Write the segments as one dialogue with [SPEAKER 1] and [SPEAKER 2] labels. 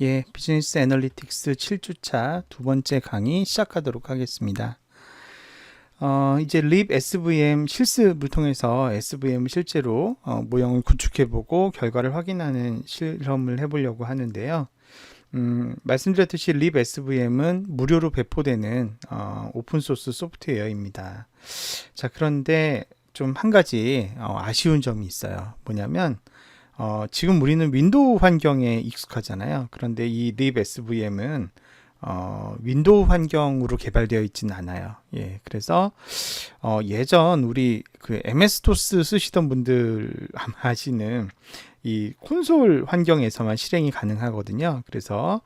[SPEAKER 1] 예, 비즈니스 애널리틱스 7주차 두 번째 강의 시작하도록 하겠습니다. 이제 립 SVM 실습을 통해서 SVM을 실제로 모형을 구축해보고 결과를 확인하는 실험을 해보려고 하는데요. 말씀드렸듯이 립 SVM은 무료로 배포되는 오픈소스 소프트웨어입니다. 자, 그런데 좀 한 가지 아쉬운 점이 있어요. 뭐냐면 지금 우리는 윈도우 환경에 익숙하잖아요. 그런데 이 립 SVM은 윈도우 환경으로 개발되어 있지는 않아요. 예, 그래서 예전 우리 그 MS-DOS 쓰시던 분들 아마 아시는 이 콘솔 환경에서만 실행이 가능하거든요. 그래서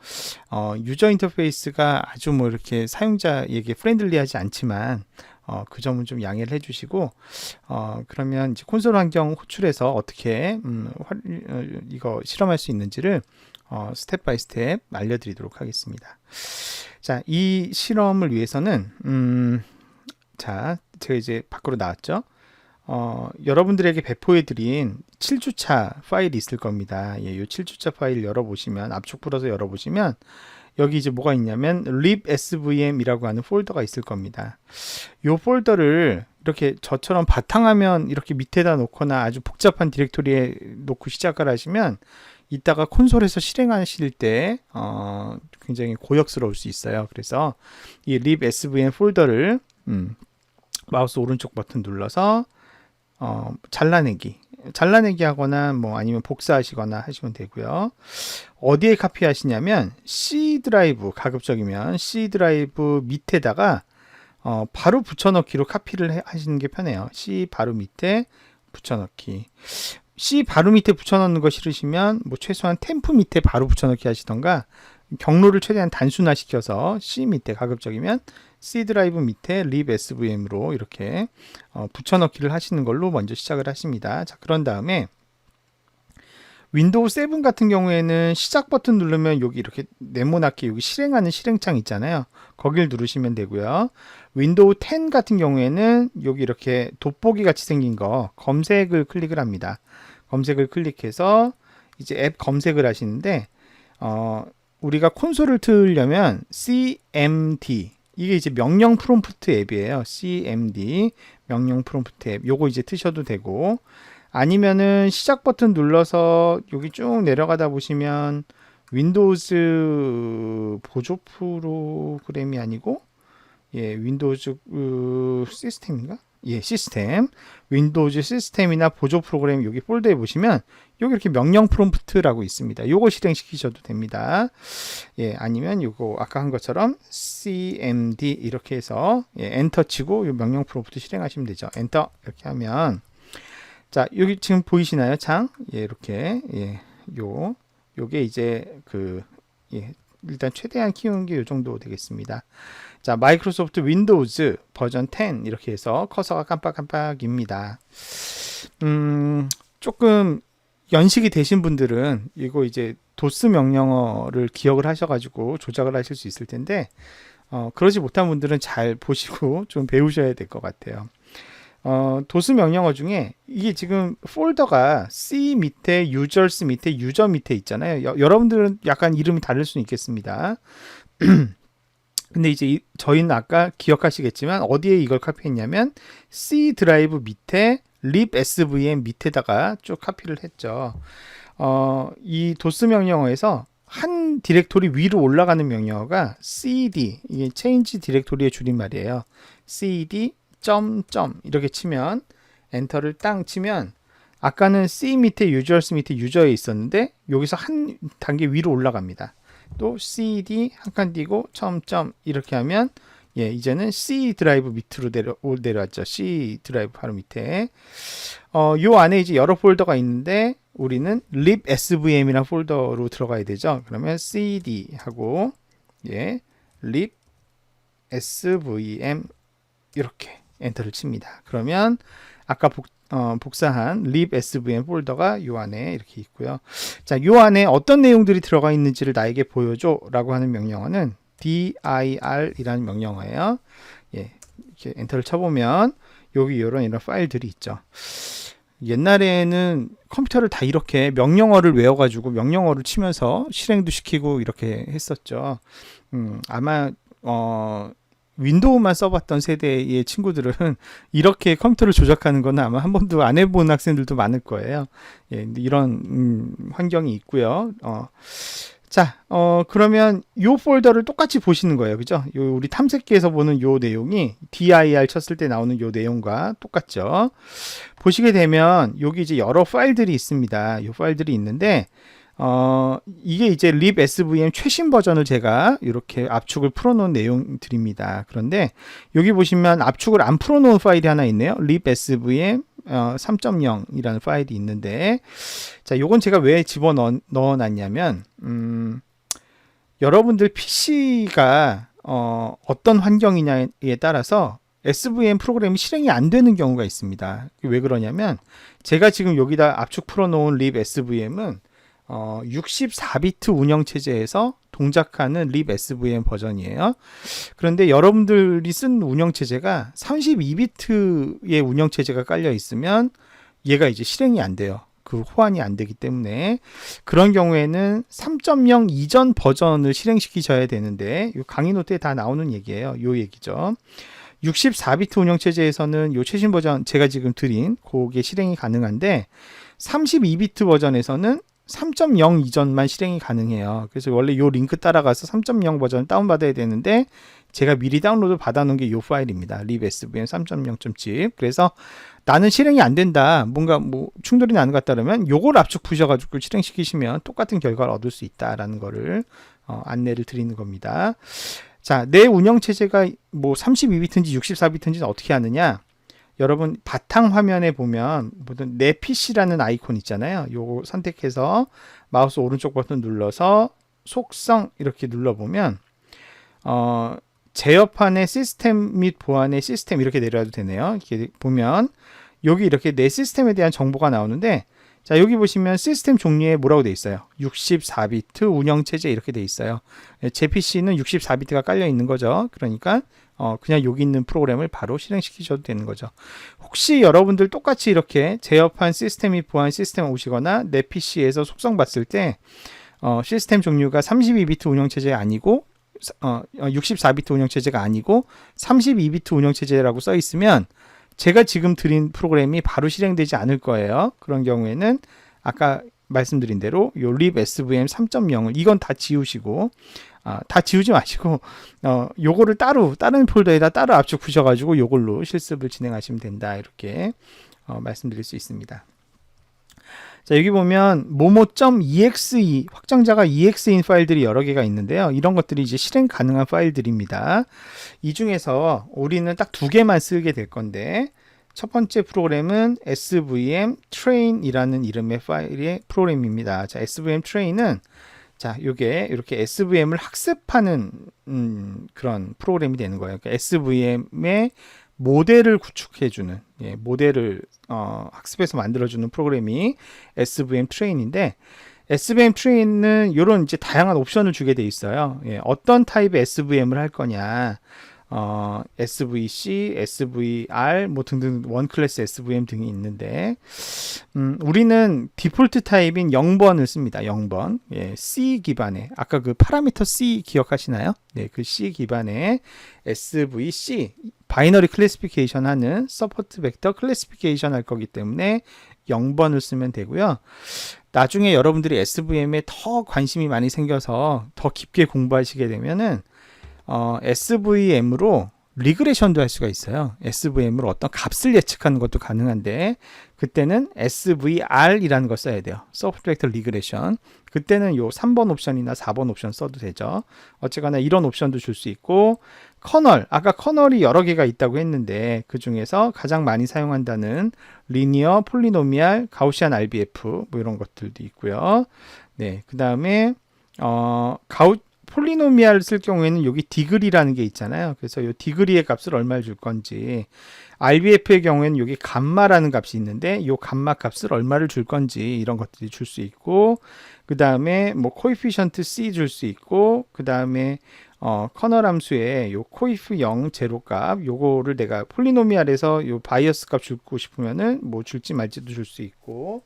[SPEAKER 1] 유저 인터페이스가 아주 뭐 이렇게 사용자에게 프렌들리하지 않지만 그 점은 좀 양해를 해주시고 그러면 이제 콘솔 환경 호출해서 어떻게 이거 실험할 수 있는지를 스텝 바이 스텝 알려드리도록 하겠습니다. 자, 이 실험을 위해서는 자, 제가 이제 밖으로 나왔죠. 여러분들에게 배포해드린 7주차 파일이 있을 겁니다. 예, 이 7주차 파일 열어보시면 앞쪽 풀어서 열어보시면 여기 이제 뭐가 있냐면 libsvm이라고 하는 폴더가 있을 겁니다. 이 폴더를 이렇게 저처럼 바탕화면 이렇게 밑에다 놓거나 아주 복잡한 디렉토리에 놓고 시작을 하시면 이따가 콘솔에서 실행하실 때 굉장히 고역스러울 수 있어요. 그래서 이 libsvm 폴더를 마우스 오른쪽 버튼 눌러서 잘라내기 하거나 뭐 아니면 복사하시거나 하시면 되고요. 어디에 카피하시냐면 C 드라이브, 가급적이면 C 드라이브 밑에다가 바로 붙여넣기로 카피를 하시는 게 편해요. C 바로 밑에 붙여넣기. C 바로 밑에 붙여넣는 거 싫으시면 뭐 최소한 템프 밑에 바로 붙여넣기 하시던가 경로를 최대한 단순화시켜서 C 밑에 가급적이면 C 드라이브 밑에 libsvm으로 이렇게 붙여넣기를 하시는 걸로 먼저 시작을 하십니다. 자, 그런 다음에 윈도우 7 같은 경우에는 시작 버튼 누르면 여기 이렇게 네모나게 여기 실행하는 실행창 있잖아요. 거길 누르시면 되고요. 윈도우 10 같은 경우에는 여기 이렇게 돋보기 같이 생긴 거 검색을 클릭을 합니다. 검색을 클릭해서 이제 앱 검색을 하시는데 우리가 콘솔을 틀려면 cmd 이게 이제 명령 프롬프트 앱이에요. cmd 명령 프롬프트 앱 요거 이제 트셔도 되고 아니면은 시작 버튼 눌러서 여기 쭉 내려가다 보시면 윈도우즈 보조 프로그램이 아니고 예, 윈도우즈 시스템인가? 예, 시스템. 윈도우즈 시스템이나 보조 프로그램 여기 폴더에 보시면 여기 이렇게 명령 프롬프트라고 있습니다. 요거 실행시키셔도 됩니다. 예, 아니면 요거 아까 한 것처럼 cmd 이렇게 해서 예, 엔터 치고 요 명령 프롬프트 실행하시면 되죠. 엔터 이렇게 하면 자, 여기 지금 보이시나요? 창? 예, 이렇게 예, 요게 이제 예, 일단 최대한 키우는 게 요 정도 되겠습니다. 자, 마이크로소프트 윈도우즈 버전 10 이렇게 해서 커서가 깜빡깜빡입니다. 조금 연식이 되신 분들은 이거 이제 도스 명령어를 기억을 하셔가지고 조작을 하실 수 있을 텐데 그러지 못한 분들은 잘 보시고 좀 배우셔야 될 것 같아요. 도스 명령어 중에 이게 지금 폴더가 C 밑에 users 밑에 유저 밑에 있잖아요. 여러분들은 약간 이름이 다를 수 있겠습니다. 근데 이제 저희는 아까 기억하시겠지만 어디에 이걸 카피했냐면 C 드라이브 밑에 libsvm 밑에다가 쭉 카피를 했죠. 이 도스 명령어에서 한 디렉토리 위로 올라가는 명령어가 cd, 이게 change 디렉토리의 줄임말이에요. cd 점점 이렇게 치면 엔터를 땅 치면 아까는 C 밑에 users 밑에 유저에 있었는데 여기서 한 단계 위로 올라갑니다. 또 cd 한 칸 띄고 점점 이렇게 하면 예, 이제는 C 드라이브 밑으로 내려왔죠. C 드라이브 바로 밑에 요 안에 이제 여러 폴더가 있는데 우리는 libsvm이라는 폴더로 들어가야 되죠. 그러면 cd 하고 예, libsvm 이렇게 엔터를 칩니다. 그러면 아까 복사한 libsvm 폴더가 요 안에 이렇게 있고요. 자, 요 안에 어떤 내용들이 들어가 있는지를 나에게 보여줘 라고 하는 명령어는 dir 이라는 명령어예요. 예, 이렇게 엔터를 쳐보면 여기 이런 파일들이 있죠. 옛날에는 컴퓨터를 다 이렇게 명령어를 외워가지고 명령어를 치면서 실행도 시키고 이렇게 했었죠. 아마 윈도우만 써봤던 세대의 친구들은 이렇게 컴퓨터를 조작하는 건 아마 한 번도 안 해본 학생들도 많을 거예요. 예, 이런 환경이 있고요. 자, 그러면 요 폴더를 똑같이 보시는 거예요. 그죠? 요 우리 탐색기에서 보는 요 내용이 dir 쳤을 때 나오는 요 내용과 똑같죠. 보시게 되면 여기 이제 여러 파일들이 있습니다. 요 파일들이 있는데 이게 이제 libsvm 최신 버전을 제가 이렇게 압축을 풀어놓은 내용들입니다. 그런데 여기 보시면 압축을 안 풀어놓은 파일이 하나 있네요. libsvm 3.0이라는 파일이 있는데, 자, 요건 제가 왜 넣어놨냐면, 여러분들 PC가 어떤 환경이냐에 따라서 SVM 프로그램이 실행이 안 되는 경우가 있습니다. 왜 그러냐면, 제가 지금 여기다 압축 풀어놓은 libsvm은 64비트 운영체제에서 동작하는 libsvm 버전이에요. 그런데 여러분들이 쓴 운영체제가 32비트의 운영체제가 깔려 있으면 얘가 이제 실행이 안 돼요. 그 호환이 안 되기 때문에 그런 경우에는 3.0 이전 버전을 실행시키셔야 되는데 이 강의 노트에 다 나오는 얘기예요. 요 얘기죠. 64비트 운영체제에서는 요 최신 버전 제가 지금 드린 그게 실행이 가능한데 32비트 버전에서는 3.0 이전만 실행이 가능해요. 그래서 원래 요 링크 따라가서 3.0 버전을 다운받아야 되는데 제가 미리 다운로드 받아놓은 게 요 파일입니다. libsvm 3.0.zip. 그래서 나는 실행이 안 된다. 뭔가 뭐 충돌이 나는 것 같다 그러면 요걸 압축 푸셔가지고 실행시키시면 똑같은 결과를 얻을 수 있다라는 거를 안내를 드리는 겁니다. 자, 내 운영체제가 뭐 32비트인지 64비트인지는 어떻게 하느냐? 여러분 바탕 화면에 보면 내 PC라는 아이콘 있잖아요. 요거 선택해서 마우스 오른쪽 버튼 눌러서 속성 이렇게 눌러보면 제어판의 시스템 및 보안의 시스템 이렇게 내려와도 되네요. 이렇게 보면 여기 이렇게 내 시스템에 대한 정보가 나오는데 자, 여기 보시면 시스템 종류에 뭐라고 돼 있어요? 64비트 운영체제 이렇게 돼 있어요. 제 PC는 64비트가 깔려 있는 거죠. 그러니까 그냥 여기 있는 프로그램을 바로 실행시키셔도 되는 거죠. 혹시 여러분들 똑같이 이렇게 제어판 시스템 및 보안 시스템 오시거나 내 PC에서 속성 봤을 때 시스템 종류가 32비트 운영체제 아니고 64비트 운영체제가 아니고 32비트 운영체제라고 써 있으면 제가 지금 드린 프로그램이 바로 실행되지 않을 거예요. 그런 경우에는 아까 말씀드린 대로 요 libsvm 3.0을 이건 다 지우시고 다 지우지 마시고 요거를 다른 폴더에다 따로 압축 푸셔가지고 요걸로 실습을 진행하시면 된다. 이렇게 말씀드릴 수 있습니다. 자, 여기 보면 momo.exe 확장자가 exe인 파일들이 여러 개가 있는데요. 이런 것들이 이제 실행 가능한 파일들입니다. 이 중에서 우리는 딱 두 개만 쓰게 될 건데 첫 번째 프로그램은 svm train이라는 이름의 파일의 프로그램입니다. 자, svm train은 자, 요게 이렇게 SVM을 학습하는 그런 프로그램이 되는 거예요. 그러니까 SVM의 모델을 구축해주는 모델을 학습해서 만들어주는 프로그램이 SVM 트레인인데 SVM 트레인은 이런 이제 다양한 옵션을 주게 돼 있어요. 어떤 타입의 SVM을 할 거냐, SVC, SVR 뭐 등등 원 클래스 SVM 등이 있는데 우리는 디폴트 타입인 0번을 씁니다. 0번 C 기반의 아까 그 파라미터 C 기억하시나요? 네, 그 C 기반의 SVC 바이너리 클래시피케이션 하는 서포트 벡터 클래시피케이션 할 거기 때문에 0번을 쓰면 되고요. 나중에 여러분들이 SVM에 더 관심이 많이 생겨서 더 깊게 공부하시게 되면은 SVM으로 리그레션도 할 수가 있어요. SVM으로 어떤 값을 예측하는 것도 가능한데 그때는 SVR이라는 걸 써야 돼요. 서포트 벡터 리그레션. 그때는 요 3번 옵션이나 4번 옵션 써도 되죠. 어쨌거나 이런 옵션도 줄 수 있고 커널, 아까 커널이 여러 개가 있다고 했는데 그 중에서 가장 많이 사용한다는 리니어, 폴리노미알, 가우시안 RBF 뭐 이런 것들도 있고요. 네, 그 다음에 폴리노미알 쓸 경우에는 여기 디그리라는 게 있잖아요. 그래서 이 디그리의 값을 얼마를 줄 건지, RBF의 경우에는 여기 감마라는 값이 있는데 이 감마 값을 얼마를 줄 건지 이런 것들이 줄 수 있고, 그 다음에 뭐 코에피션트 C 줄 수 있고, 그 다음에 커널 함수에 요 코이프 0 제로 값 요거를 내가 폴리노미알에서 요 바이어스 값 주고 싶으면은 뭐 줄지 말지도 줄 수 있고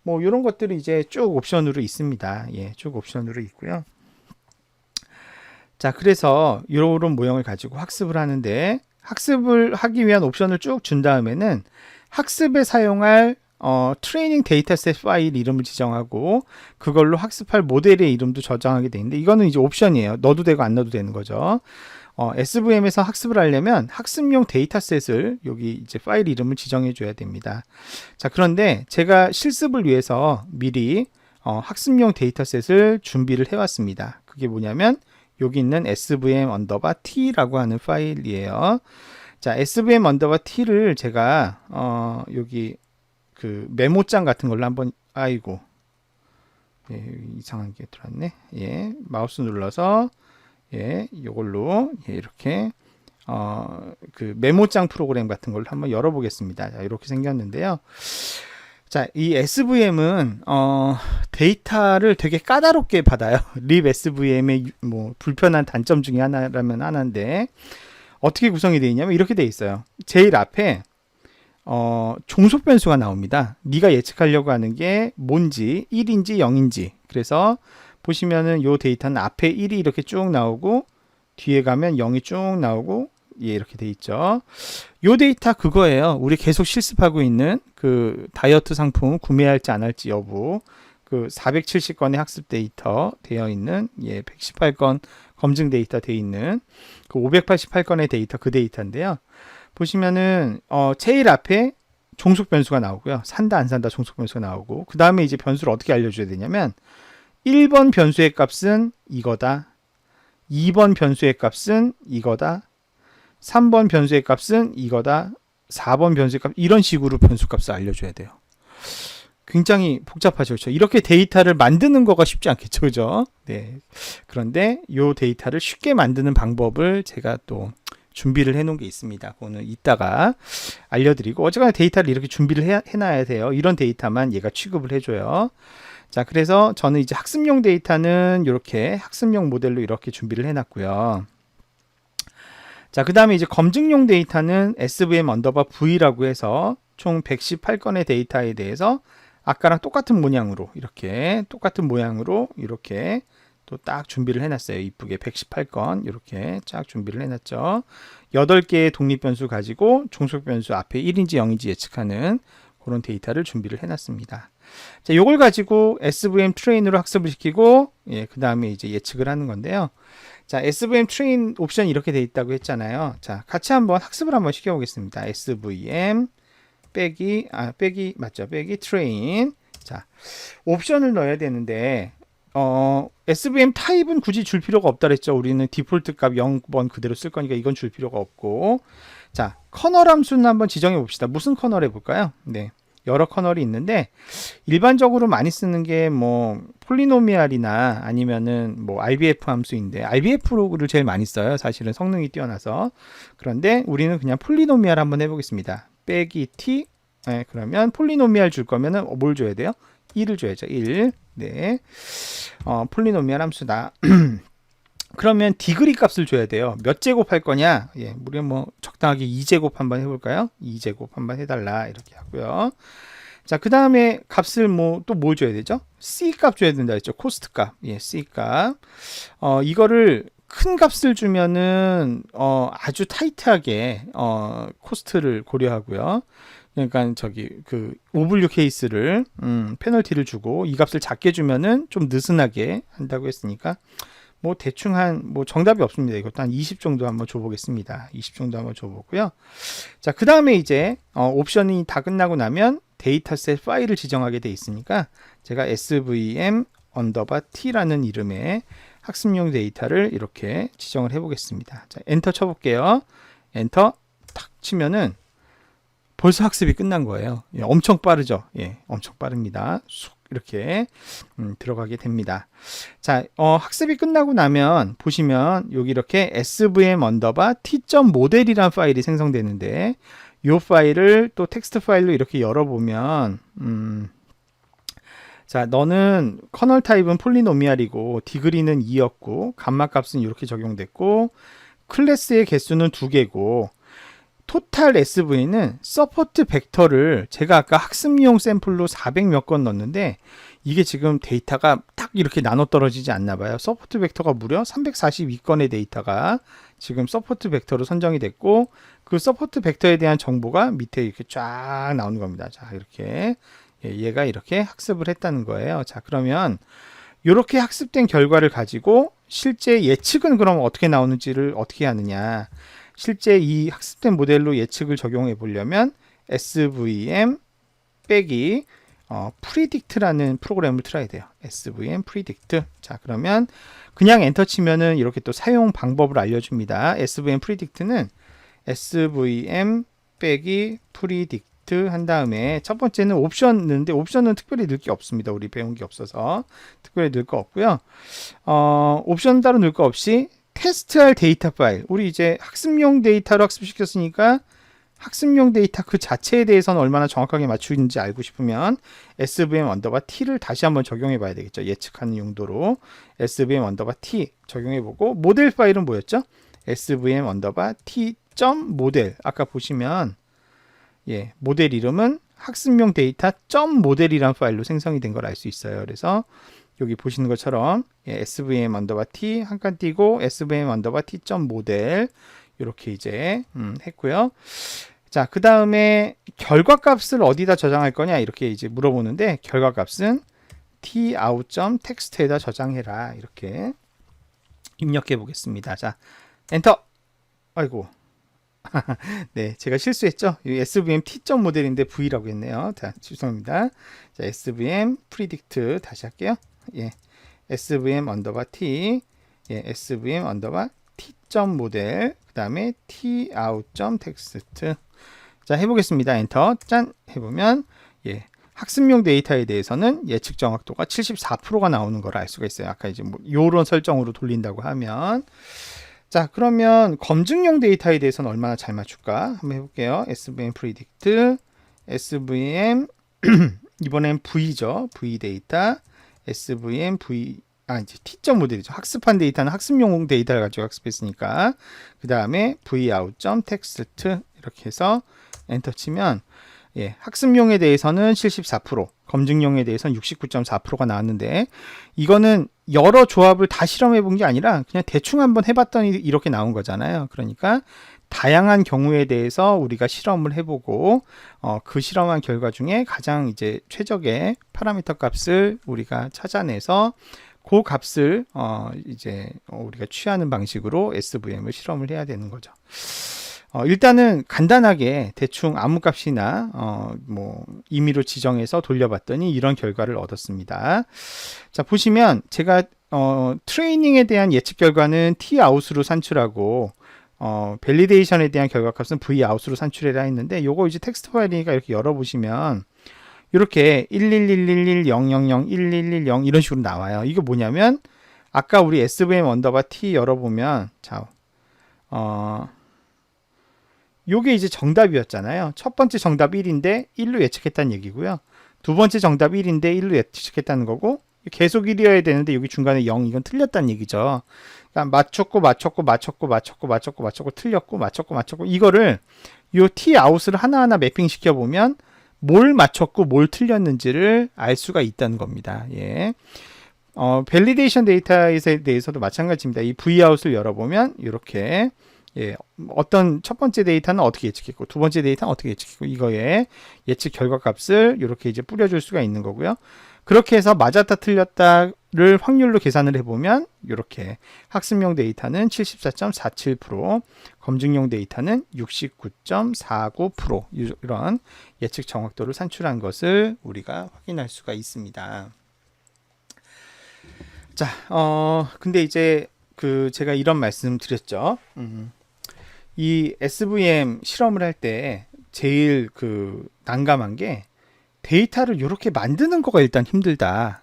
[SPEAKER 1] 뭐 이런 것들이 이제 쭉 옵션으로 있습니다. 예, 쭉 옵션으로 있고요. 자, 그래서 이런 모형을 가지고 학습을 하는데 학습을 하기 위한 옵션을 쭉 준 다음에는 학습에 사용할 트레이닝 데이터셋 파일 이름을 지정하고 그걸로 학습할 모델의 이름도 저장하게 되는데 이거는 이제 옵션이에요. 넣어도 되고 안 넣어도 되는 거죠. SVM에서 학습을 하려면 학습용 데이터셋을 여기 이제 파일 이름을 지정해 줘야 됩니다. 자, 그런데 제가 실습을 위해서 미리 학습용 데이터셋을 준비를 해 왔습니다. 그게 뭐냐면 여기 있는 svm_t라고 하는 파일이에요. 자, svm_t를 제가 여기 그 메모장 같은 걸로 한번 아이고 예, 이상한 게 들어왔네. 예, 마우스 눌러서 예, 이걸로 예, 이렇게 그 메모장 프로그램 같은 걸로 한번 열어보겠습니다. 자, 이렇게 생겼는데요. 자, 이 SVM은 데이터를 되게 까다롭게 받아요. lib SVM의 뭐 불편한 단점 중에 하나라면 하나인데 어떻게 구성이 되어 있냐면 이렇게 되어 있어요. 제일 앞에 종속 변수가 나옵니다. 네가 예측하려고 하는 게 뭔지 1인지 0인지. 그래서 보시면은 요 데이터는 앞에 1이 이렇게 쭉 나오고 뒤에 가면 0이 쭉 나오고 예, 이렇게 돼 있죠. 요 데이터 그거예요. 우리 계속 실습하고 있는 그 다이어트 상품 구매할지 안 할지 여부 그 470건의 학습 데이터 되어 있는 예, 118건 검증 데이터 되어 있는 그 588건의 데이터 그 데이터인데요. 보시면은 제일 앞에 종속 변수가 나오고요. 산다 안 산다 종속 변수가 나오고 그 다음에 이제 변수를 어떻게 알려줘야 되냐면 1번 변수의 값은 이거다. 2번 변수의 값은 이거다. 3번 변수의 값은 이거다. 4번 변수의 값 이런 식으로 변수 값을 알려줘야 돼요. 굉장히 복잡하죠. 그렇죠? 이렇게 데이터를 만드는 거가 쉽지 않겠죠. 그죠? 네. 그런데 이 데이터를 쉽게 만드는 방법을 제가 또 준비를 해 놓은 게 있습니다. 그거는 이따가 알려드리고 어쨌거나 데이터를 이렇게 준비를 해놔야 돼요. 이런 데이터만 얘가 취급을 해줘요. 자, 그래서 저는 이제 학습용 데이터는 이렇게 학습용 모델로 이렇게 준비를 해놨고요. 자, 그 다음에 이제 검증용 데이터는 svm_v라고 해서 총 118건의 데이터에 대해서 아까랑 똑같은 모양으로 이렇게 또 딱 준비를 해놨어요. 이쁘게 118건 이렇게 쫙 준비를 해놨죠. 8개의 독립변수 가지고 종속변수 앞에 1인지 0인지 예측하는 그런 데이터를 준비를 해놨습니다. 자, 요걸 가지고 SVM 트레인으로 학습을 시키고 예, 그 다음에 이제 예측을 하는 건데요. 자, SVM 트레인 옵션이 이렇게 돼 있다고 했잖아요. 자, 같이 한번 학습을 한번 시켜보겠습니다. SVM 빼기 트레인. 자, 옵션을 넣어야 되는데 SVM 타입은 굳이 줄 필요가 없다 그랬죠. 우리는 디폴트 값 0번 그대로 쓸 거니까 이건 줄 필요가 없고. 자, 커널 함수는 한번 지정해 봅시다. 무슨 커널 해볼까요? 네, 여러 커널이 있는데 일반적으로 많이 쓰는 게 뭐 폴리노미알이나 아니면은 뭐 IBF 함수인데 IBF를 제일 많이 써요. 사실은 성능이 뛰어나서. 그런데 우리는 그냥 폴리노미알 한번 해보겠습니다. 빼기 t. 네, 그러면 폴리노미알 줄 거면은 뭘 줘야 돼요? 1을 줘야죠. 1. 네. 폴리노미알 함수다. 그러면 디그리 값을 줘야 돼요. 몇 제곱 할 거냐? 예, 우리 뭐 적당하게 2제곱 한번 해볼까요? 2제곱 한번 해달라 이렇게 하고요. 자, 그 다음에 값을 또 뭘 줘야 되죠? C 값 줘야 된다 했죠. 코스트 값. 예, C 값. 이거를 큰 값을 주면은 아주 타이트하게 코스트를 고려하고요. 그러니까 저기 그 오블류 케이스를 페널티를 주고 이 값을 작게 주면은 좀 느슨하게 한다고 했으니까 뭐 대충 뭐 정답이 없습니다. 이것도 한 20 정도 한번 줘보겠습니다. 20 정도 한번 줘보고요. 자, 그 다음에 이제 옵션이 다 끝나고 나면 데이터셋 파일을 지정하게 돼 있으니까 제가 svm_t라는 이름의 학습용 데이터를 이렇게 지정을 해보겠습니다. 자, 엔터 쳐볼게요. 엔터 탁 치면은 벌써 학습이 끝난 거예요. 예, 엄청 빠르죠. 예, 엄청 빠릅니다. 쑥 이렇게 들어가게 됩니다. 자, 학습이 끝나고 나면 보시면 여기 이렇게 svm_t.model이라는 파일이 생성되는데 이 파일을 또 텍스트 파일로 이렇게 열어보면 자, 너는 커널 타입은 폴리노미알이고 디그리는 2였고 감마 값은 이렇게 적용됐고 클래스의 개수는 2개고 토탈 SV는 서포트 벡터를 제가 아까 학습용 샘플로 400 몇 건 넣었는데 이게 지금 데이터가 딱 이렇게 나눠 떨어지지 않나 봐요. 서포트 벡터가 무려 342건의 데이터가 지금 서포트 벡터로 선정이 됐고 그 서포트 벡터에 대한 정보가 밑에 이렇게 쫙 나오는 겁니다. 자, 이렇게 얘가 이렇게 학습을 했다는 거예요. 자, 그러면 이렇게 학습된 결과를 가지고 실제 예측은 그럼 어떻게 나오는지를 어떻게 하느냐. 실제 이 학습된 모델로 예측을 적용해 보려면 SVM 빼기 predict라는 프로그램을 틀어야 돼요. SVM predict. 자, 그러면 그냥 엔터 치면은 이렇게 또 사용 방법을 알려줍니다. SVM predict는 SVM 빼기 predict 한 다음에 첫 번째는 옵션 넣는데 옵션은 특별히 넣을 게 없습니다. 우리 배운 게 없어서 특별히 넣을 거 없고요. 옵션 따로 넣을 거 없이 테스트할 데이터 파일. 우리 이제 학습용 데이터로 학습시켰으니까 학습용 데이터 그 자체에 대해서는 얼마나 정확하게 맞추는지 알고 싶으면 SVM 언더바 t를 다시 한번 적용해 봐야 되겠죠. 예측하는 용도로 SVM 언더바 t 적용해 보고 모델 파일은 뭐였죠? SVM 언더바 t 모델. 아까 보시면 모델 이름은 학습용 데이터 .모델이라는 파일로 생성이 된 걸 알 수 있어요. 그래서 여기 보시는 것처럼 SVM 언더바 t 한 칸 띄고 SVM 언더바 t 모델 이렇게 이제 했고요. 자, 그 다음에 결과값을 어디다 저장할 거냐 이렇게 이제 물어보는데 결과값은 tout.text에다 저장해라 이렇게 입력해 보겠습니다. 자, 엔터. 아이고. 네, 제가 실수했죠. SVM t 모델인데 V라고 했네요. 자, 죄송합니다. 자, SVM predict 다시 할게요. SVM 언더바 t, SVM 언더바 t 모델, 그 다음에 tout.text. 자, 해보겠습니다. 엔터. 짠 해보면 학습용 데이터에 대해서는 예측 정확도가 74%가 나오는 걸 알 수가 있어요. 아까 이제 뭐 요런 설정으로 돌린다고 하면. 자, 그러면 검증용 데이터에 대해서는 얼마나 잘 맞출까? 한번 해볼게요. SVM predict, SVM 이번엔 V죠. V 데이터, SVM V 이제 t 모델이죠. 학습한 데이터는 학습용 데이터를 가지고 학습했으니까 그 다음에 vout.text 이렇게 해서 엔터 치면 학습용에 대해서는 74%, 검증용에 대해서는 69.4%가 나왔는데 이거는 여러 조합을 다 실험해 본 게 아니라 그냥 대충 한번 해봤더니 이렇게 나온 거잖아요. 그러니까 다양한 경우에 대해서 우리가 실험을 해보고 그 실험한 결과 중에 가장 이제 최적의 파라미터 값을 우리가 찾아내서 그 값을 이제 우리가 취하는 방식으로 SVM을 실험을 해야 되는 거죠. 일단은 간단하게 대충 아무 값이나 뭐 임의로 지정해서 돌려봤더니 이런 결과를 얻었습니다. 자, 보시면 제가 트레이닝에 대한 예측 결과는 tout으로 산출하고 밸리데이션에 대한 결과값은 vout으로 산출해라 했는데 요거 이제 텍스트 파일이니까 이렇게 열어보시면 이렇게 11110001110 이런 식으로 나와요. 이게 뭐냐면 아까 우리 SVM 언더바 t 열어보면 자 요게 이제 정답이었잖아요. 첫 번째 정답 1인데 1로 예측했다는 얘기고요. 두 번째 정답 1인데 1로 예측했다는 거고 계속 1이어야 되는데 여기 중간에 0 이건 틀렸다는 얘기죠. 그러니까 맞췄고 틀렸고 이거를 요 tout을 하나하나 매핑 시켜보면 뭘 맞췄고 뭘 틀렸는지를 알 수가 있다는 겁니다. 밸리데이션 데이터에 대해서도 마찬가지입니다. 이 vout을 열어보면 이렇게 어떤 첫 번째 데이터는 어떻게 예측했고 두 번째 데이터는 어떻게 예측했고 이거에 예측 결과값을 이렇게 이제 뿌려줄 수가 있는 거고요. 그렇게 해서 맞았다 틀렸다를 확률로 계산을 해보면 이렇게 학습용 데이터는 74.47%, 검증용 데이터는 69.49% 이런 예측 정확도를 산출한 것을 우리가 확인할 수가 있습니다. 자, 근데 이제 제가 이런 말씀 드렸죠. 이 SVM 실험을 할 때 제일 난감한 게 데이터를 이렇게 만드는 거가 일단 힘들다.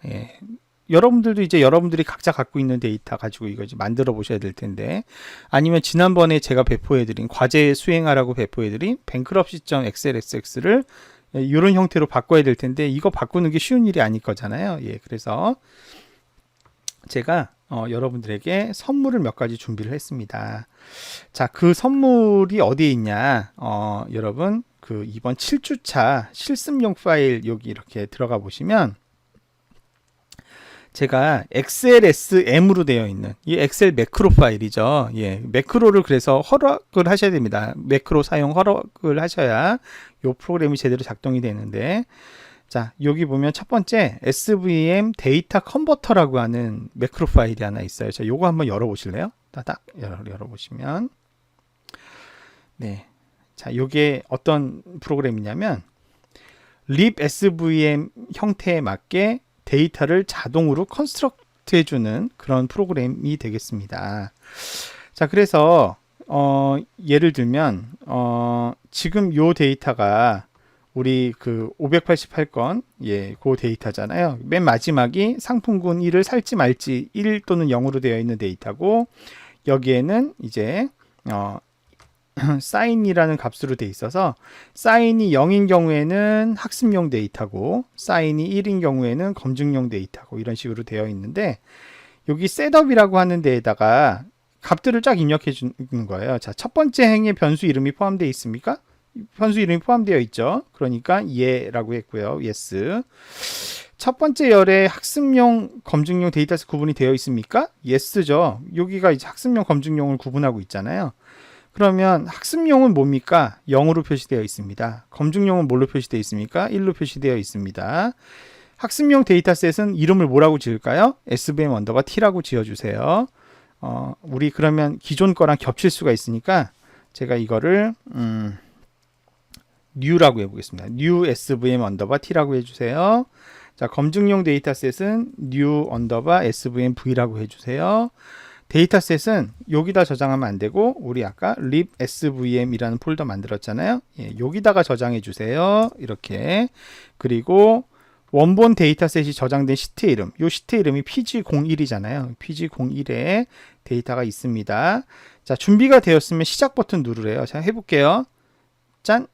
[SPEAKER 1] 여러분들도 이제 여러분들이 각자 갖고 있는 데이터 가지고 이거 이제 만들어 보셔야 될 텐데 아니면 지난번에 제가 배포해드린 과제 수행하라고 배포해드린 bankruptcy.xlsx를 이런 형태로 바꿔야 될 텐데 이거 바꾸는 게 쉬운 일이 아닐 거잖아요. 예, 그래서 제가 여러분들에게 선물을 몇 가지 준비를 했습니다. 자, 그 선물이 어디에 있냐? 여러분 그 이번 7주차 실습용 파일 여기 이렇게 들어가 보시면 제가 XLSM으로 되어 있는 이 엑셀 매크로 파일이죠. 예, 매크로를 그래서 허락을 하셔야 됩니다. 매크로 사용 허락을 하셔야 이 프로그램이 제대로 작동이 되는데, 자, 여기 보면 첫 번째 SVM 데이터 컨버터라고 하는 매크로 파일이 하나 있어요. 자, 요거 한번 열어보실래요? 딱 열어보시면, 네, 자, 요게 어떤 프로그램이냐면 libSVM 형태에 맞게 데이터를 자동으로 컨스트럭트 해주는 그런 프로그램이 되겠습니다. 자, 그래서 예를 들면 지금 요 데이터가 우리 그 588건 그 데이터잖아요. 맨 마지막이 상품군 1을 살지 말지 1 또는 0으로 되어 있는 데이터고, 여기에는 이제 사인이라는 값으로 돼 있어서 사인이 0인 경우에는 학습용 데이터고 사인이 1인 경우에는 검증용 데이터고 이런 식으로 되어 있는데, 여기 셋업이라고 하는 데에다가 값들을 쫙 입력해 주는 거예요. 자, 첫 번째 행에 변수 이름이 포함되어 있습니까? 변수 이름이 포함되어 있죠. 그러니까 예라고 했고요. yes. 첫 번째 열에 학습용, 검증용 데이터에서 구분이 되어 있습니까? yes죠. 여기가 이제 학습용, 검증용을 구분하고 있잖아요. 그러면 학습용은 뭡니까? 0으로 표시되어 있습니다. 검증용은 뭘로 표시되어 있습니까? 1로 표시되어 있습니다. 학습용 데이터셋은 이름을 뭐라고 지을까요? SVM 언더바 T라고 지어주세요. 우리 그러면 기존 거랑 겹칠 수가 있으니까 제가 이거를 new라고 해보겠습니다. new SVM 언더바 T라고 해주세요. 자, 검증용 데이터셋은 new 언더바 SVM V라고 해주세요. 데이터셋은 여기다 저장하면 안 되고 우리 아까 libSVM이라는 폴더 만들었잖아요. 예, 여기다가 저장해 주세요. 이렇게. 그리고 원본 데이터셋이 저장된 시트 이름, 이 시트 이름이 pg01이잖아요. pg01에 데이터가 있습니다. 자, 준비가 되었으면 시작 버튼 누르래요. 자, 해볼게요. 짠!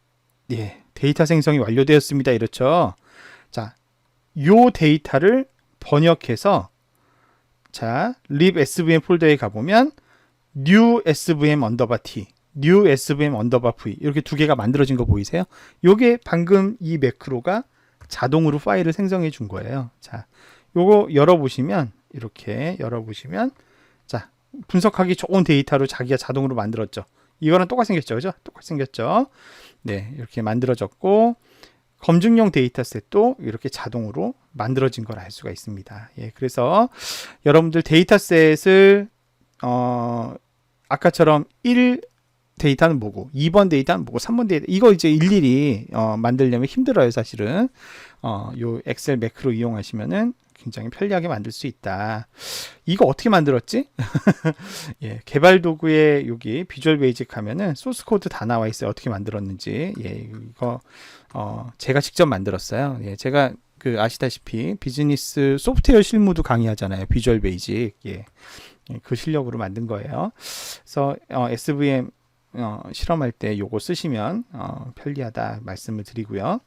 [SPEAKER 1] 예, 데이터 생성이 완료되었습니다. 이렇죠. 자, 요 데이터를 번역해서 자, libSVM 폴더에 가보면 new SVM 언더바 T, new SVM 언더바 V 이렇게 두 개가 만들어진 거 보이세요? 요게 방금 이 매크로가 자동으로 파일을 생성해 준 거예요. 자, 요거 열어보시면 이렇게 열어보시면 자, 분석하기 좋은 데이터로 자기가 자동으로 만들었죠. 이거랑 똑같이 생겼죠, 그죠? 똑같이 생겼죠. 네, 이렇게 만들어졌고 검증용 데이터셋도 이렇게 자동으로 만들어진 걸 알 수가 있습니다. 예, 그래서 여러분들 데이터셋을 아까처럼 1 데이터는 뭐고 2번 데이터는 뭐고 3번 데이터 이거 이제 일일이 만들려면 힘들어요, 사실은. 요 엑셀 매크로 이용하시면은 굉장히 편리하게 만들 수 있다. 이거 어떻게 만들었지? 예, 개발 도구에 여기 비주얼 베이직 하면은 소스 코드 다 나와 있어요. 어떻게 만들었는지. 예, 이거 제가 직접 만들었어요. 예, 제가 그 아시다시피 비즈니스 소프트웨어 실무도 강의하잖아요. 비주얼 베이직. 예, 그 실력으로 만든 거예요. 그래서 SVM 실험할 때 요거 쓰시면 편리하다 말씀을 드리고요.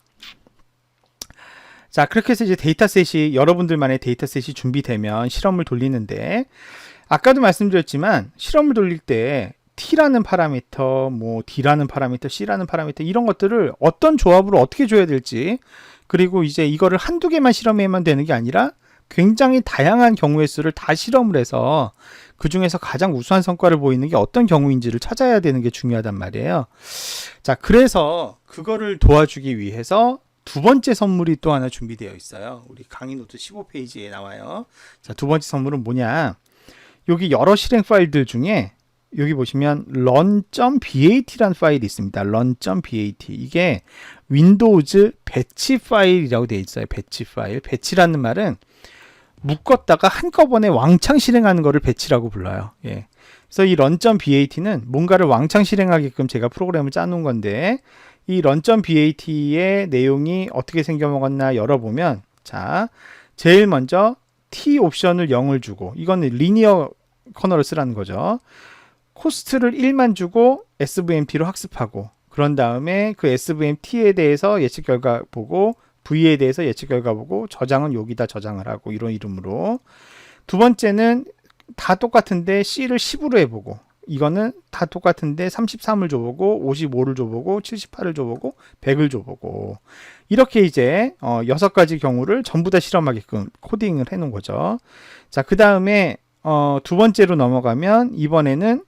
[SPEAKER 1] 자, 그렇게 해서 이제 데이터셋이 여러분들만의 데이터셋이 준비되면 실험을 돌리는데, 아까도 말씀드렸지만 실험을 돌릴 때 T라는 파라미터, 뭐 D라는 파라미터, C라는 파라미터 이런 것들을 어떤 조합으로 어떻게 줘야 될지, 그리고 이제 이거를 한두 개만 실험해야만 되는 게 아니라 굉장히 다양한 경우의 수를 다 실험을 해서 그 중에서 가장 우수한 성과를 보이는 게 어떤 경우인지를 찾아야 되는 게 중요하단 말이에요. 자, 그래서 그거를 도와주기 위해서 두 번째 선물이 또 하나 준비되어 있어요. 우리 강의 노트 15페이지에 나와요. 자, 두 번째 선물은 뭐냐? 여기 여러 실행 파일들 중에 여기 보시면 run.bat라는 파일이 있습니다. run.bat. 이게 윈도우즈 배치 파일이라고 되어 있어요. 배치 파일. 배치라는 말은 묶었다가 한꺼번에 왕창 실행하는 거를 배치라고 불러요. 예. 그래서 이 run.bat는 뭔가를 왕창 실행하게끔 제가 프로그램을 짜놓은 건데, 이 run.bat의 내용이 어떻게 생겨먹었나 열어보면, 자, 제일 먼저 t 옵션을 0을 주고, 이거는 리니어 커널을 쓰라는 거죠. 코스트를 1만 주고 SVMT로 학습하고, 그런 다음에 그 SVM-T에 대해서 예측 결과 보고 V에 대해서 예측 결과 보고 저장은 여기다 저장을 하고 이런 이름으로. 두 번째는 다 똑같은데 C를 10으로 해보고 이거는 다 똑같은데 33을 줘보고 55를 줘보고 78을 줘보고 100을 줘보고 이렇게 이제 6가지 경우를 전부 다 실험하게끔 코딩을 해놓은 거죠. 자, 그 다음에 두 번째로 넘어가면 이번에는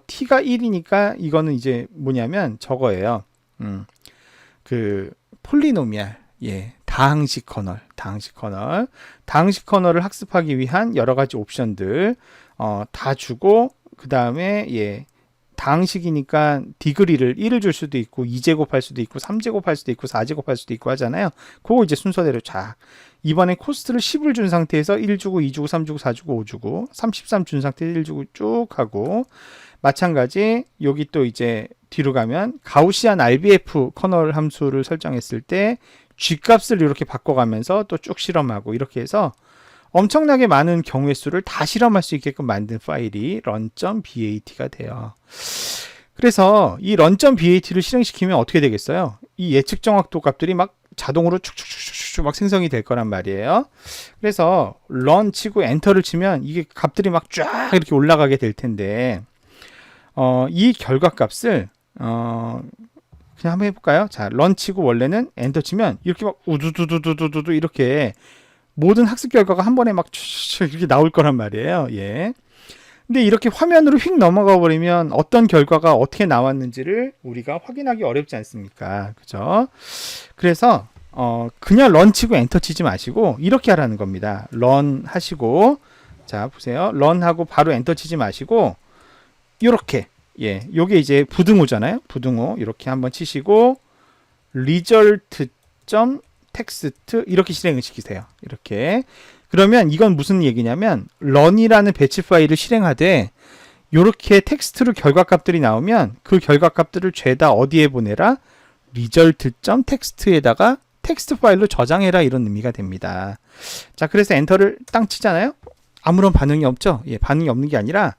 [SPEAKER 1] t가 1이니까 이거는 이제 뭐냐면 저거예요. 그 폴리노미알, 예, 다항식 커널. 다항식 커널을 학습하기 위한 여러 가지 옵션들 다 주고 그 다음에 예, 다항식이니까 디그리를 1을 줄 수도 있고 2제곱 할 수도 있고 3제곱 할 수도 있고 4제곱 할 수도 있고 하잖아요. 그거 이제 순서대로 쫙. 이번에 코스트를 10을 준 상태에서 1 주고 2 주고 3 주고 4 주고 5 주고 33 준 상태에서 1 주고 쭉 하고 마찬가지 여기 또 이제 뒤로 가면 가우시안 RBF 커널 함수를 설정했을 때 G값을 이렇게 바꿔가면서 또 쭉 실험하고 이렇게 해서 엄청나게 많은 경우의 수를 다 실험할 수 있게끔 만든 파일이 run.bat가 돼요. 그래서 이 run.bat를 실행시키면 어떻게 되겠어요? 이 예측 정확도 값들이 막 자동으로 축축축축 막 생성이 될 거란 말이에요. 그래서 run 치고 엔터를 치면 이게 값들이 막 쫙 이렇게 올라가게 될 텐데 이 결과 값을 그냥 한번 해볼까요? 자, run 치고 원래는 엔터 치면 이렇게 막 우두두두두두두 이렇게 모든 학습 결과가 한 번에 막 이렇게 나올 거란 말이에요. 예. 근데 이렇게 화면으로 휙 넘어가 버리면 어떤 결과가 어떻게 나왔는지를 우리가 확인하기 어렵지 않습니까? 그죠? 그래서 그냥 런 치고 엔터 치지 마시고 이렇게 하라는 겁니다. 런 하시고 자, 보세요. 런 하고 바로 엔터 치지 마시고 이렇게 예, 요게 이제 부등호잖아요. 부등호 이렇게 한번 치시고 result.txt 이렇게 실행을 시키세요. 이렇게. 그러면 이건 무슨 얘기냐면 run이라는 배치 파일을 실행하되 이렇게 텍스트로 결과값들이 나오면 그 결과값들을 죄다 어디에 보내라? result.txt에다가 텍스트 파일로 저장해라 이런 의미가 됩니다. 자, 그래서 엔터를 땅 치잖아요. 아무런 반응이 없죠. 예, 반응이 없는 게 아니라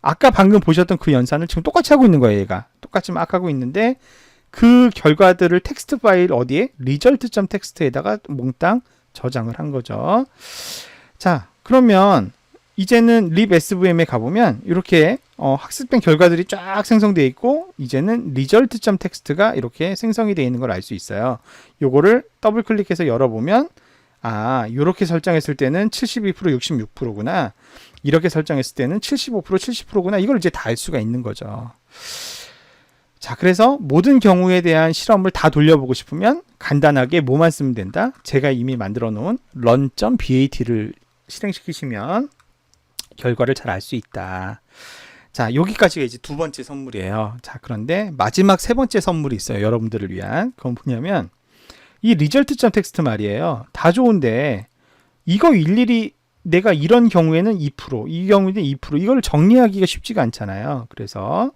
[SPEAKER 1] 아까 방금 보셨던 그 연산을 지금 똑같이 하고 있는 거예요. 얘가 똑같이 막 하고 있는데 그 결과들을 텍스트 파일 어디에? result.txt에다가 몽땅 저장을 한 거죠. 자, 그러면 이제는 libsvm에 가보면 이렇게 학습된 결과들이 쫙 생성되어 있고 이제는 result.txt가 이렇게 생성이 되어 있는 걸 알 수 있어요. 요거를 더블 클릭해서 열어보면 아, 이렇게 설정했을 때는 72%, 66%구나. 이렇게 설정했을 때는 75%, 70%구나. 이걸 이제 다 알 수가 있는 거죠. 자, 그래서 모든 경우에 대한 실험을 다 돌려보고 싶으면 간단하게 뭐만 쓰면 된다? 제가 이미 만들어 놓은 run.bat를 실행시키시면 결과를 잘 알 수 있다. 자, 여기까지가 이제 두 번째 선물이에요. 자, 그런데 마지막 세 번째 선물이 있어요. 여러분들을 위한. 그건 뭐냐면 이 result.txt 말이에요. 다 좋은데 이거 일일이 내가 이런 경우에는 2%, 이 경우에는 2%, 이걸 정리하기가 쉽지가 않잖아요. 그래서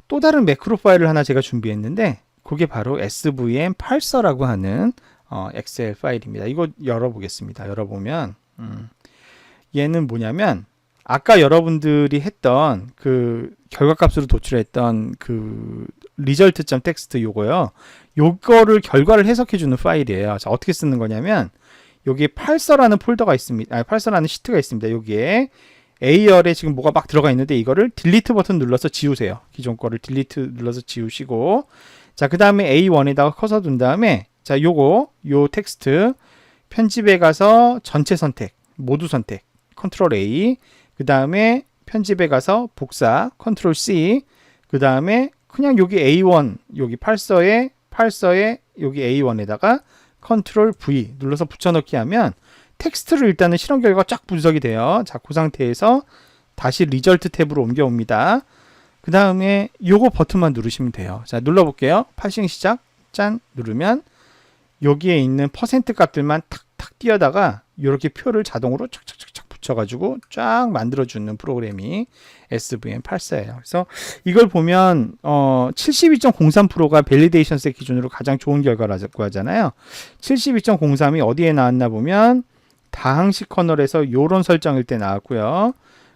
[SPEAKER 1] 또 다른 매크로 파일을 하나 제가 준비했는데 그게 바로 svm parser라고 하는 엑셀 파일입니다. 이거 열어보겠습니다. 열어보면 얘는 뭐냐면 아까 여러분들이 했던 그 결과값으로 도출했던 그 result.txt 요거요. 요거를 결과를 해석해주는 파일이에요. 자, 어떻게 쓰는 거냐면 여기에 parser라는 폴더가 있습니다. parser라는 시트가 있습니다. 여기에 A열에 지금 뭐가 막 들어가 있는데 이거를 딜리트 버튼 눌러서 지우세요. 기존 거를 딜리트 눌러서 지우시고 자, 그 다음에 A1에다가 커서 둔 다음에 자, 요 텍스트 편집에 가서 전체 선택, 모두 선택, 컨트롤 A 그 다음에 편집에 가서 복사, 컨트롤 C 그 다음에 그냥 여기 A1 여기 parser에 여기 A1에다가 컨트롤 V 눌러서 붙여넣기 하면 텍스트를 일단은 실험 결과가 쫙 분석이 돼요. 자, 그 상태에서 다시 리절트 탭으로 옮겨옵니다. 그 다음에 요거 버튼만 누르시면 돼요. 자, 눌러볼게요. 파싱 시작. 짠 누르면 여기에 있는 퍼센트 값들만 탁탁 띄어다가 이렇게 표를 자동으로 착착착착 붙여가지고 쫙 만들어주는 프로그램이 svm parser예요. 그래서 이걸 보면 72.03%가 밸리데이션 셋 기준으로 가장 좋은 결과라고 하잖아요. 72.03이 어디에 나왔나 보면 다항식 커널에서 요런 설정일 때 나왔고요.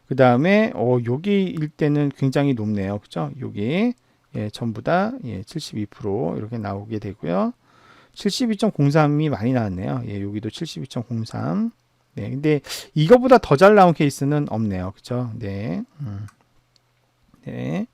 [SPEAKER 1] 그 다음에 여기일 때는 굉장히 높네요. 그죠? 여기 예, 전부 다 72% 이렇게 나오게 되고요. 72.03이 많이 나왔네요. 예, 여기도 72.03. 네, 근데 이거보다 더 잘 나온 케이스는 없네요. 그죠? 네. 네.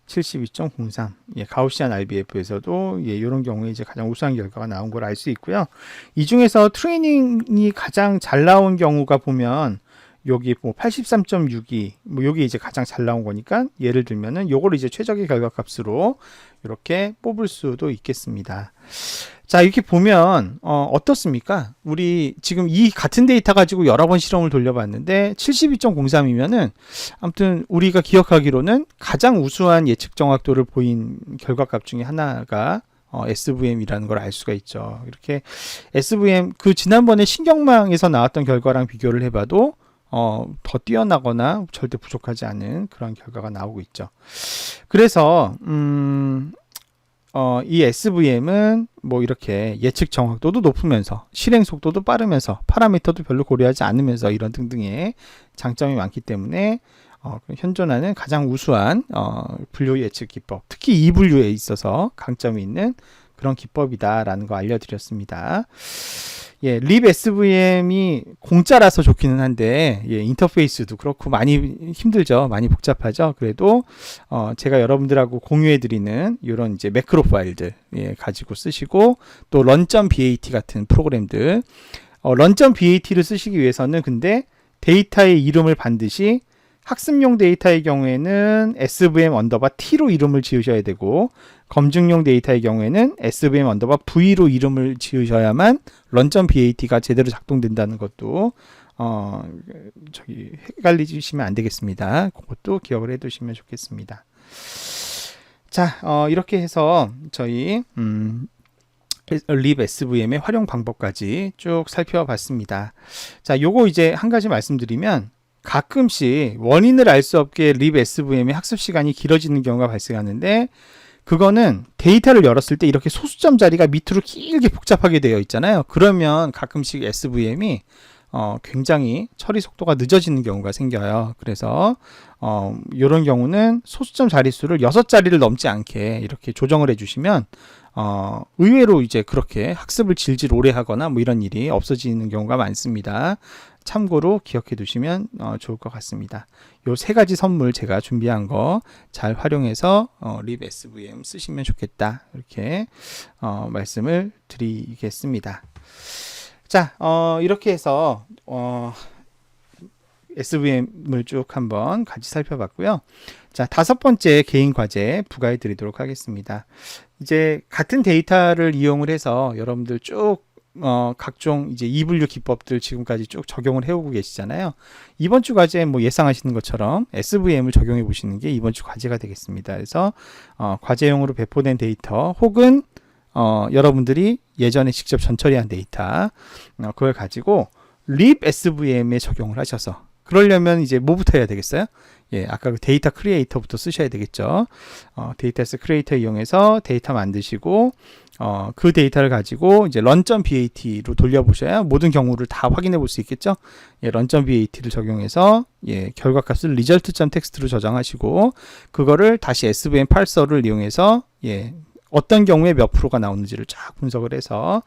[SPEAKER 1] 72.03. 예, 가우시안 RBF에서도 이런 경우에 이제 가장 우수한 결과가 나온 걸 알 수 있고요. 이 중에서 트레이닝이 가장 잘 나온 경우가 보면 여기 뭐 83.62, 뭐 여기 이제 가장 잘 나온 거니까 예를 들면은 요거를 이제 최적의 결과값으로 이렇게 뽑을 수도 있겠습니다. 자, 이렇게 보면 어떻습니까? 우리 지금 이 같은 데이터 가지고 여러 번 실험을 돌려봤는데 72.03이면은 아무튼 우리가 기억하기로는 가장 우수한 예측 정확도를 보인 결과값 중에 하나가 SVM이라는 걸 알 수가 있죠. 이렇게 SVM 그 지난번에 신경망에서 나왔던 결과랑 비교를 해봐도 더 뛰어나거나 절대 부족하지 않은 그런 결과가 나오고 있죠. 그래서 이 SVM은 뭐 이렇게 예측 정확도도 높으면서 실행 속도도 빠르면서 파라미터도 별로 고려하지 않으면서 이런 등등의 장점이 많기 때문에 현존하는 가장 우수한 분류 예측 기법, 특히 이 분류에 있어서 강점이 있는 그런 기법이다라는 거 알려드렸습니다. 예, 립 SVM이 공짜라서 좋기는 한데 인터페이스도 그렇고 많이 힘들죠. 많이 복잡하죠. 그래도 제가 여러분들하고 공유해드리는 이런 이제 매크로 파일들 가지고 쓰시고 또 run.bat 같은 프로그램들 run.bat를 쓰시기 위해서는 근데 데이터의 이름을 반드시 학습용 데이터의 경우에는 svm_t로 이름을 지으셔야 되고 검증용 데이터의 경우에는 svm_v로 이름을 지으셔야만 run.bat가 제대로 작동된다는 것도 헷갈리시면 안 되겠습니다. 그것도 기억을 해 두시면 좋겠습니다. 자, 이렇게 해서 저희 립 SVM의 활용 방법까지 쭉 살펴봤습니다. 자, 요거 이제 한 가지 말씀드리면 가끔씩 원인을 알 수 없게 립 SVM의 학습 시간이 길어지는 경우가 발생하는데 그거는 데이터를 열었을 때 이렇게 소수점 자리가 밑으로 길게 복잡하게 되어 있잖아요. 그러면 가끔씩 SVM이 굉장히 처리 속도가 늦어지는 경우가 생겨요. 그래서 이런 경우는 소수점 자릿수를 6자리를 넘지 않게 이렇게 조정을 해주시면 의외로 이제 그렇게 학습을 질질 오래 하거나 뭐 이런 일이 없어지는 경우가 많습니다. 참고로 기억해 두시면 좋을 것 같습니다. 요 세 가지 선물 제가 준비한 거 잘 활용해서 립 SVM 쓰시면 좋겠다. 이렇게 말씀을 드리겠습니다. 자, 이렇게 해서 SVM을 쭉 한번 같이 살펴봤고요. 자, 5번째 개인 과제 부과해 드리도록 하겠습니다. 이제 같은 데이터를 이용을 해서 여러분들 쭉 각종 이제 이분류 기법들 지금까지 쭉 적용을 해오고 계시잖아요. 이번 주 과제 뭐 예상하시는 것처럼 SVM을 적용해 보시는 게 이번 주 과제가 되겠습니다. 그래서 과제용으로 배포된 데이터 혹은 여러분들이 예전에 직접 전처리한 데이터 그걸 가지고 립 SVM에 적용을 하셔서 그러려면 이제 뭐부터 해야 되겠어요? 예, 아까 그 데이터 크리에이터부터 쓰셔야 되겠죠. 데이터스 크리에이터 이용해서 데이터 만드시고 그 데이터를 가지고 이제 run.bat로 돌려보셔야 모든 경우를 다 확인해 볼 수 있겠죠. 예, run.bat를 적용해서 결과값을 result.txt로 저장하시고 그거를 다시 svm parser를 이용해서 어떤 경우에 몇 프로가 나오는지를 쫙 분석을 해서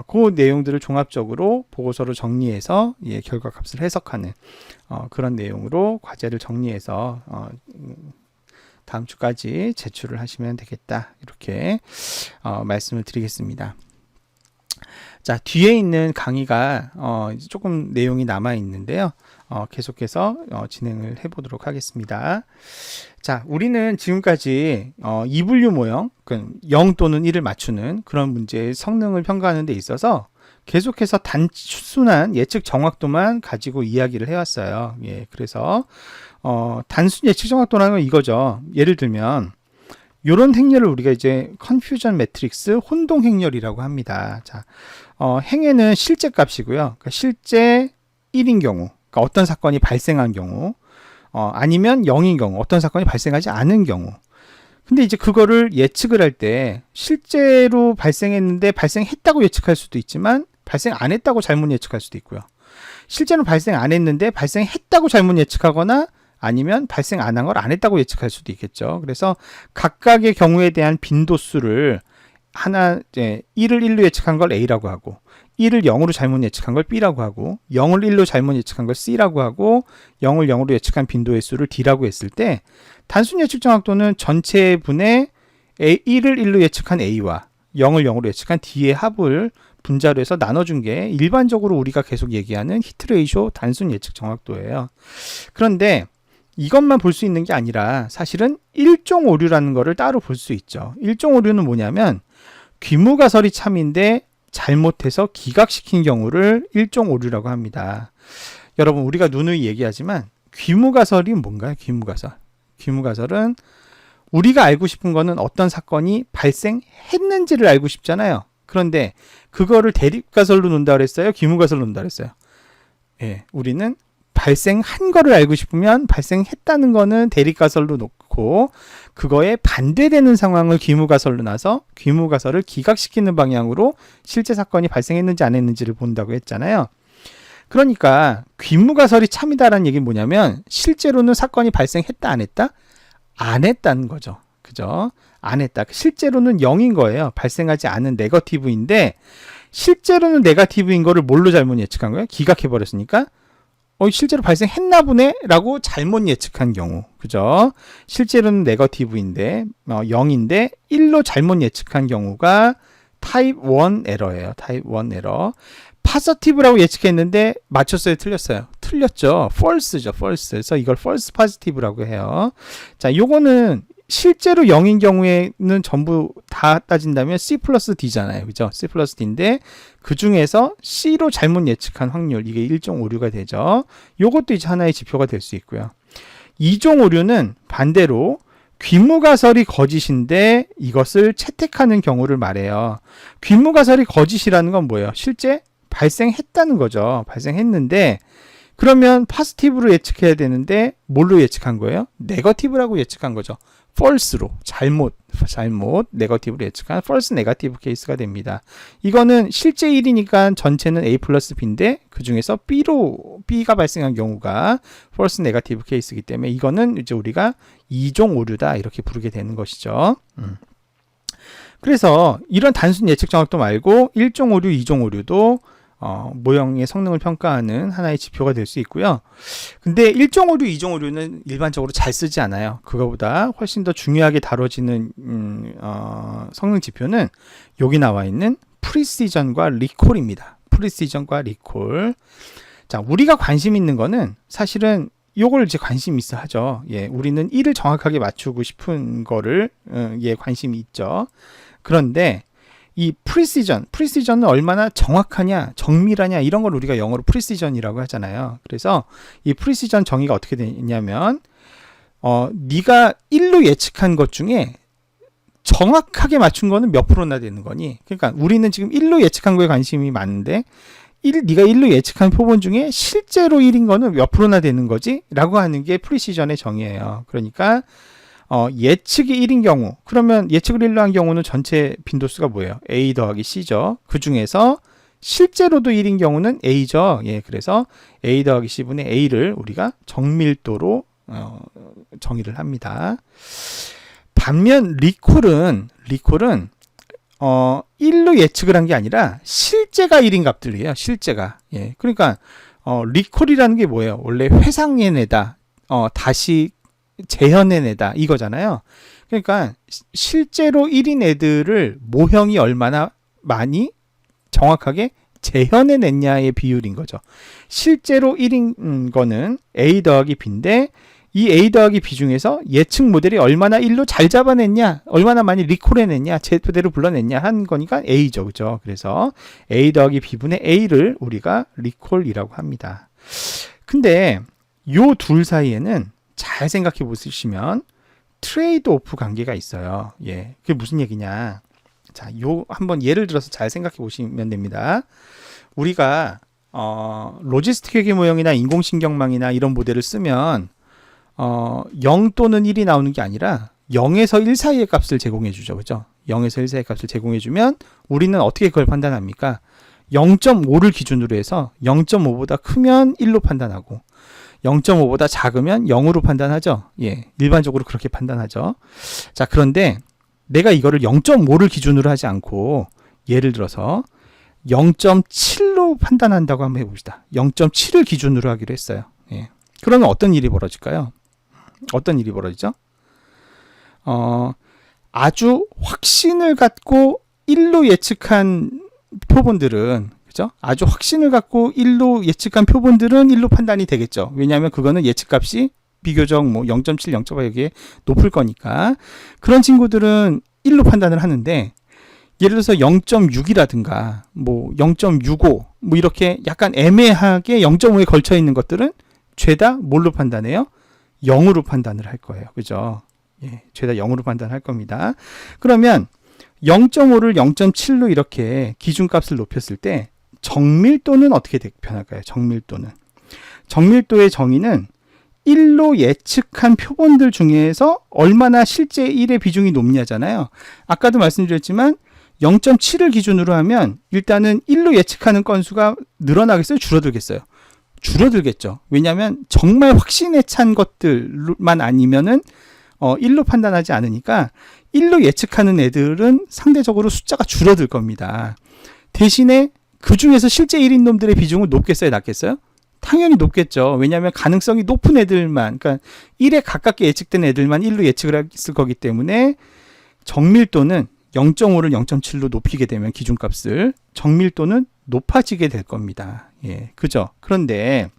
[SPEAKER 1] 그 내용들을 종합적으로 보고서로 정리해서 결과값을 해석하는 그런 내용으로 과제를 정리해서 다음 주까지 제출을 하시면 되겠다. 이렇게 말씀을 드리겠습니다. 자, 뒤에 있는 강의가 조금 내용이 남아 있는데요. 계속해서 진행을 해보도록 하겠습니다. 자, 우리는 지금까지 이분류 모형, 0 또는 1을 맞추는 그런 문제의 성능을 평가하는 데 있어서 계속해서 단순한 예측 정확도만 가지고 이야기를 해왔어요. 예, 그래서 단순 예측 정확도라는 건 이거죠. 예를 들면 이런 행렬을 우리가 이제 컨퓨전 매트릭스 혼동 행렬이라고 합니다. 자, 행에는 실제 값이고요. 그러니까 실제 1인 경우, 그러니까 어떤 사건이 발생한 경우, 아니면 0인 경우, 어떤 사건이 발생하지 않은 경우. 근데 이제 그거를 예측을 할 때 실제로 발생했는데 발생했다고 예측할 수도 있지만 발생 안 했다고 잘못 예측할 수도 있고요. 실제로 발생 안 했는데 발생했다고 잘못 예측하거나 아니면 발생 안 한 걸 안 했다고 예측할 수도 있겠죠. 그래서 각각의 경우에 대한 빈도수를 하나 이제 1을 1로 예측한 걸 A라고 하고 1을 0으로 잘못 예측한 걸 B라고 하고 0을 1로 잘못 예측한 걸 C라고 하고 0을 0으로 예측한 빈도의 수를 D라고 했을 때 단순 예측 정확도는 전체 분의 1을 1로 예측한 A와 0을 0으로 예측한 D의 합을 분자로 해서 나눠준 게 일반적으로 우리가 계속 얘기하는 히트레이쇼 단순 예측 정확도예요. 그런데 이것만 볼 수 있는 게 아니라 사실은 일종 오류라는 거를 따로 볼 수 있죠. 일종 오류는 뭐냐면 귀무가설이 참인데 잘못해서 기각시킨 경우를 일종 오류라고 합니다. 여러분 우리가 누누이 얘기하지만 귀무가설이 뭔가요? 귀무가설. 귀무가설은 우리가 알고 싶은 거는 어떤 사건이 발생했는지를 알고 싶잖아요. 그런데 그거를 대립가설로 놓는다 그랬어요? 귀무가설로 놓는다 그랬어요? 예, 우리는 발생한 거를 알고 싶으면 발생했다는 거는 대립가설로 놓고 그거에 반대되는 상황을 귀무가설로 놔서 귀무가설을 기각시키는 방향으로 실제 사건이 발생했는지 안 했는지를 본다고 했잖아요. 그러니까 귀무가설이 참이다라는 얘기는 뭐냐면 실제로는 사건이 발생했다 안 했다? 안 했다는 거죠. 그죠? 안 했다. 실제로는 0인 거예요. 발생하지 않은 네거티브인데 실제로는 네거티브인 거를 뭘로 잘못 예측한 거예요? 기각해버렸으니까 실제로 발생했나 보네 라고 잘못 예측한 경우, 그죠? 실제로는 네거티브인데 0인데 1로 잘못 예측한 경우가 타입 1 에러예요. 타입 1 에러. 파서티브라고 예측했는데 맞췄어요? 틀렸어요? 틀렸죠. false죠. false. 그래서 이걸 false positive라고 해요. 자, 요거는 실제로 0인 경우에는 전부 다 따진다면 C 플러스 D잖아요. 그죠? C 플러스 D인데 그 중에서 C로 잘못 예측한 확률, 이게 1종 오류가 되죠. 요것도 이제 하나의 지표가 될 수 있고요. 2종 오류는 반대로 귀무가설이 거짓인데 이것을 채택하는 경우를 말해요. 귀무가설이 거짓이라는 건 뭐예요? 실제 발생했다는 거죠. 발생했는데 그러면 파지티브로 예측해야 되는데 뭘로 예측한 거예요? 네거티브라고 예측한 거죠. false로 잘못 네거티브로 예측한 false 네거티브 케이스가 됩니다. 이거는 실제 1이니까 전체는 A 플러스 B인데 그 중에서 B가 발생한 경우가 false 네거티브 케이스이기 때문에 이거는 이제 우리가 2종 오류다 이렇게 부르게 되는 것이죠. 그래서 이런 단순 예측 정확도 말고 1종 오류, 2종 오류도 모형의 성능을 평가하는 하나의 지표가 될 수 있고요. 근데 1종 오류, 2종 오류는 일반적으로 잘 쓰지 않아요. 그거보다 훨씬 더 중요하게 다뤄지는 성능 지표는 여기 나와 있는 프리시전과 리콜입니다. 프리시전과 리콜. 자, 우리가 관심 있는 거는 사실은 요걸 이제 관심 있어 하죠. 예, 우리는 1을 정확하게 맞추고 싶은 거를 관심이 있죠. 그런데 이 프리시전은 얼마나 정확하냐, 정밀하냐 이런 걸 우리가 영어로 프리시전이라고 하잖아요. 그래서 이 프리시전 정의가 어떻게 되냐면 네가 1로 예측한 것 중에 정확하게 맞춘 거는 몇 프로나 되는 거니? 그러니까 우리는 지금 1로 예측한 거에 관심이 많은데 네가 1로 예측한 표본 중에 실제로 1인 거는 몇 프로나 되는 거지? 라고 하는 게 프리시전의 정의예요. 그러니까 예측이 1인 경우, 그러면 예측을 1로 한 경우는 전체 빈도수가 뭐예요? A 더하기 C죠. 그 중에서 실제로도 1인 경우는 A죠. 예, 그래서 A 더하기 C분의 A를 우리가 정밀도로 정의를 합니다. 반면 리콜은 1로 예측을 한 게 아니라 실제가 1인 값들이에요. 실제가. 예, 그러니까 리콜이라는 게 뭐예요? 원래 회상해내다, 다시 재현해내다 이거잖아요. 그러니까 실제로 1인 애들을 모형이 얼마나 많이 정확하게 재현해냈냐의 비율인 거죠. 실제로 1인 거는 A 더하기 B인데 이 A 더하기 B 중에서 예측 모델이 얼마나 1로 잘 잡아냈냐, 얼마나 많이 리콜해냈냐, 제대로 불러냈냐 한 거니까 A죠. 그죠? 그래서 A 더하기 B분의 A를 우리가 리콜이라고 합니다. 근데 요 둘 사이에는 잘 생각해 보시면 트레이드 오프 관계가 있어요. 예, 그게 무슨 얘기냐? 자, 한번 예를 들어서 잘 생각해 보시면 됩니다. 우리가 로지스틱 회계 모형이나 인공신경망이나 이런 모델을 쓰면 0 또는 1이 나오는 게 아니라 0에서 1 사이의 값을 제공해 주죠. 그죠? 0에서 1 사이의 값을 제공해 주면 우리는 어떻게 그걸 판단합니까? 0.5를 기준으로 해서 0.5보다 크면 1로 판단하고 0.5보다 작으면 0으로 판단하죠. 예, 일반적으로 그렇게 판단하죠. 자, 그런데 내가 이거를 0.5를 기준으로 하지 않고 예를 들어서 0.7로 판단한다고 한번 해봅시다. 0.7을 기준으로 하기로 했어요. 예. 그러면 어떤 일이 벌어질까요? 어떤 일이 벌어지죠? 아주 확신을 갖고 1로 예측한 표본들은, 그죠? 아주 확신을 갖고 1로 예측한 표본들은 1로 판단이 되겠죠. 왜냐하면 그거는 예측값이 비교적 뭐 0.7, 0.8에 높을 거니까. 그런 친구들은 1로 판단을 하는데, 예를 들어서 0.6이라든가 뭐 0.65 뭐 이렇게 약간 애매하게 0.5에 걸쳐 있는 것들은 죄다 뭘로 판단해요? 0으로 판단을 할 거예요. 그죠? 예, 죄다 0으로 판단할 겁니다. 그러면 0.5를 0.7로 이렇게 기준값을 높였을 때 정밀도는 어떻게 변할까요? 정밀도의 정의는 1로 예측한 표본들 중에서 얼마나 실제 1의 비중이 높냐잖아요. 아까도 말씀드렸지만 0.7을 기준으로 하면 일단은 1로 예측하는 건수가 늘어나겠어요? 줄어들겠어요? 줄어들겠죠. 왜냐하면 정말 확신에 찬 것들만 아니면은 1로 판단하지 않으니까 1로 예측하는 애들은 상대적으로 숫자가 줄어들 겁니다. 대신에 그 중에서 실제 1인 놈들의 비중은 높겠어요? 낮겠어요? 당연히 높겠죠. 왜냐하면 가능성이 높은 애들만, 그러니까 1에 가깝게 예측된 애들만 1로 예측을 했을 거기 때문에 정밀도는 0.5를 0.7로 높이게 되면 기준값을 정밀도는 높아지게 될 겁니다. 예, 그죠? 그런데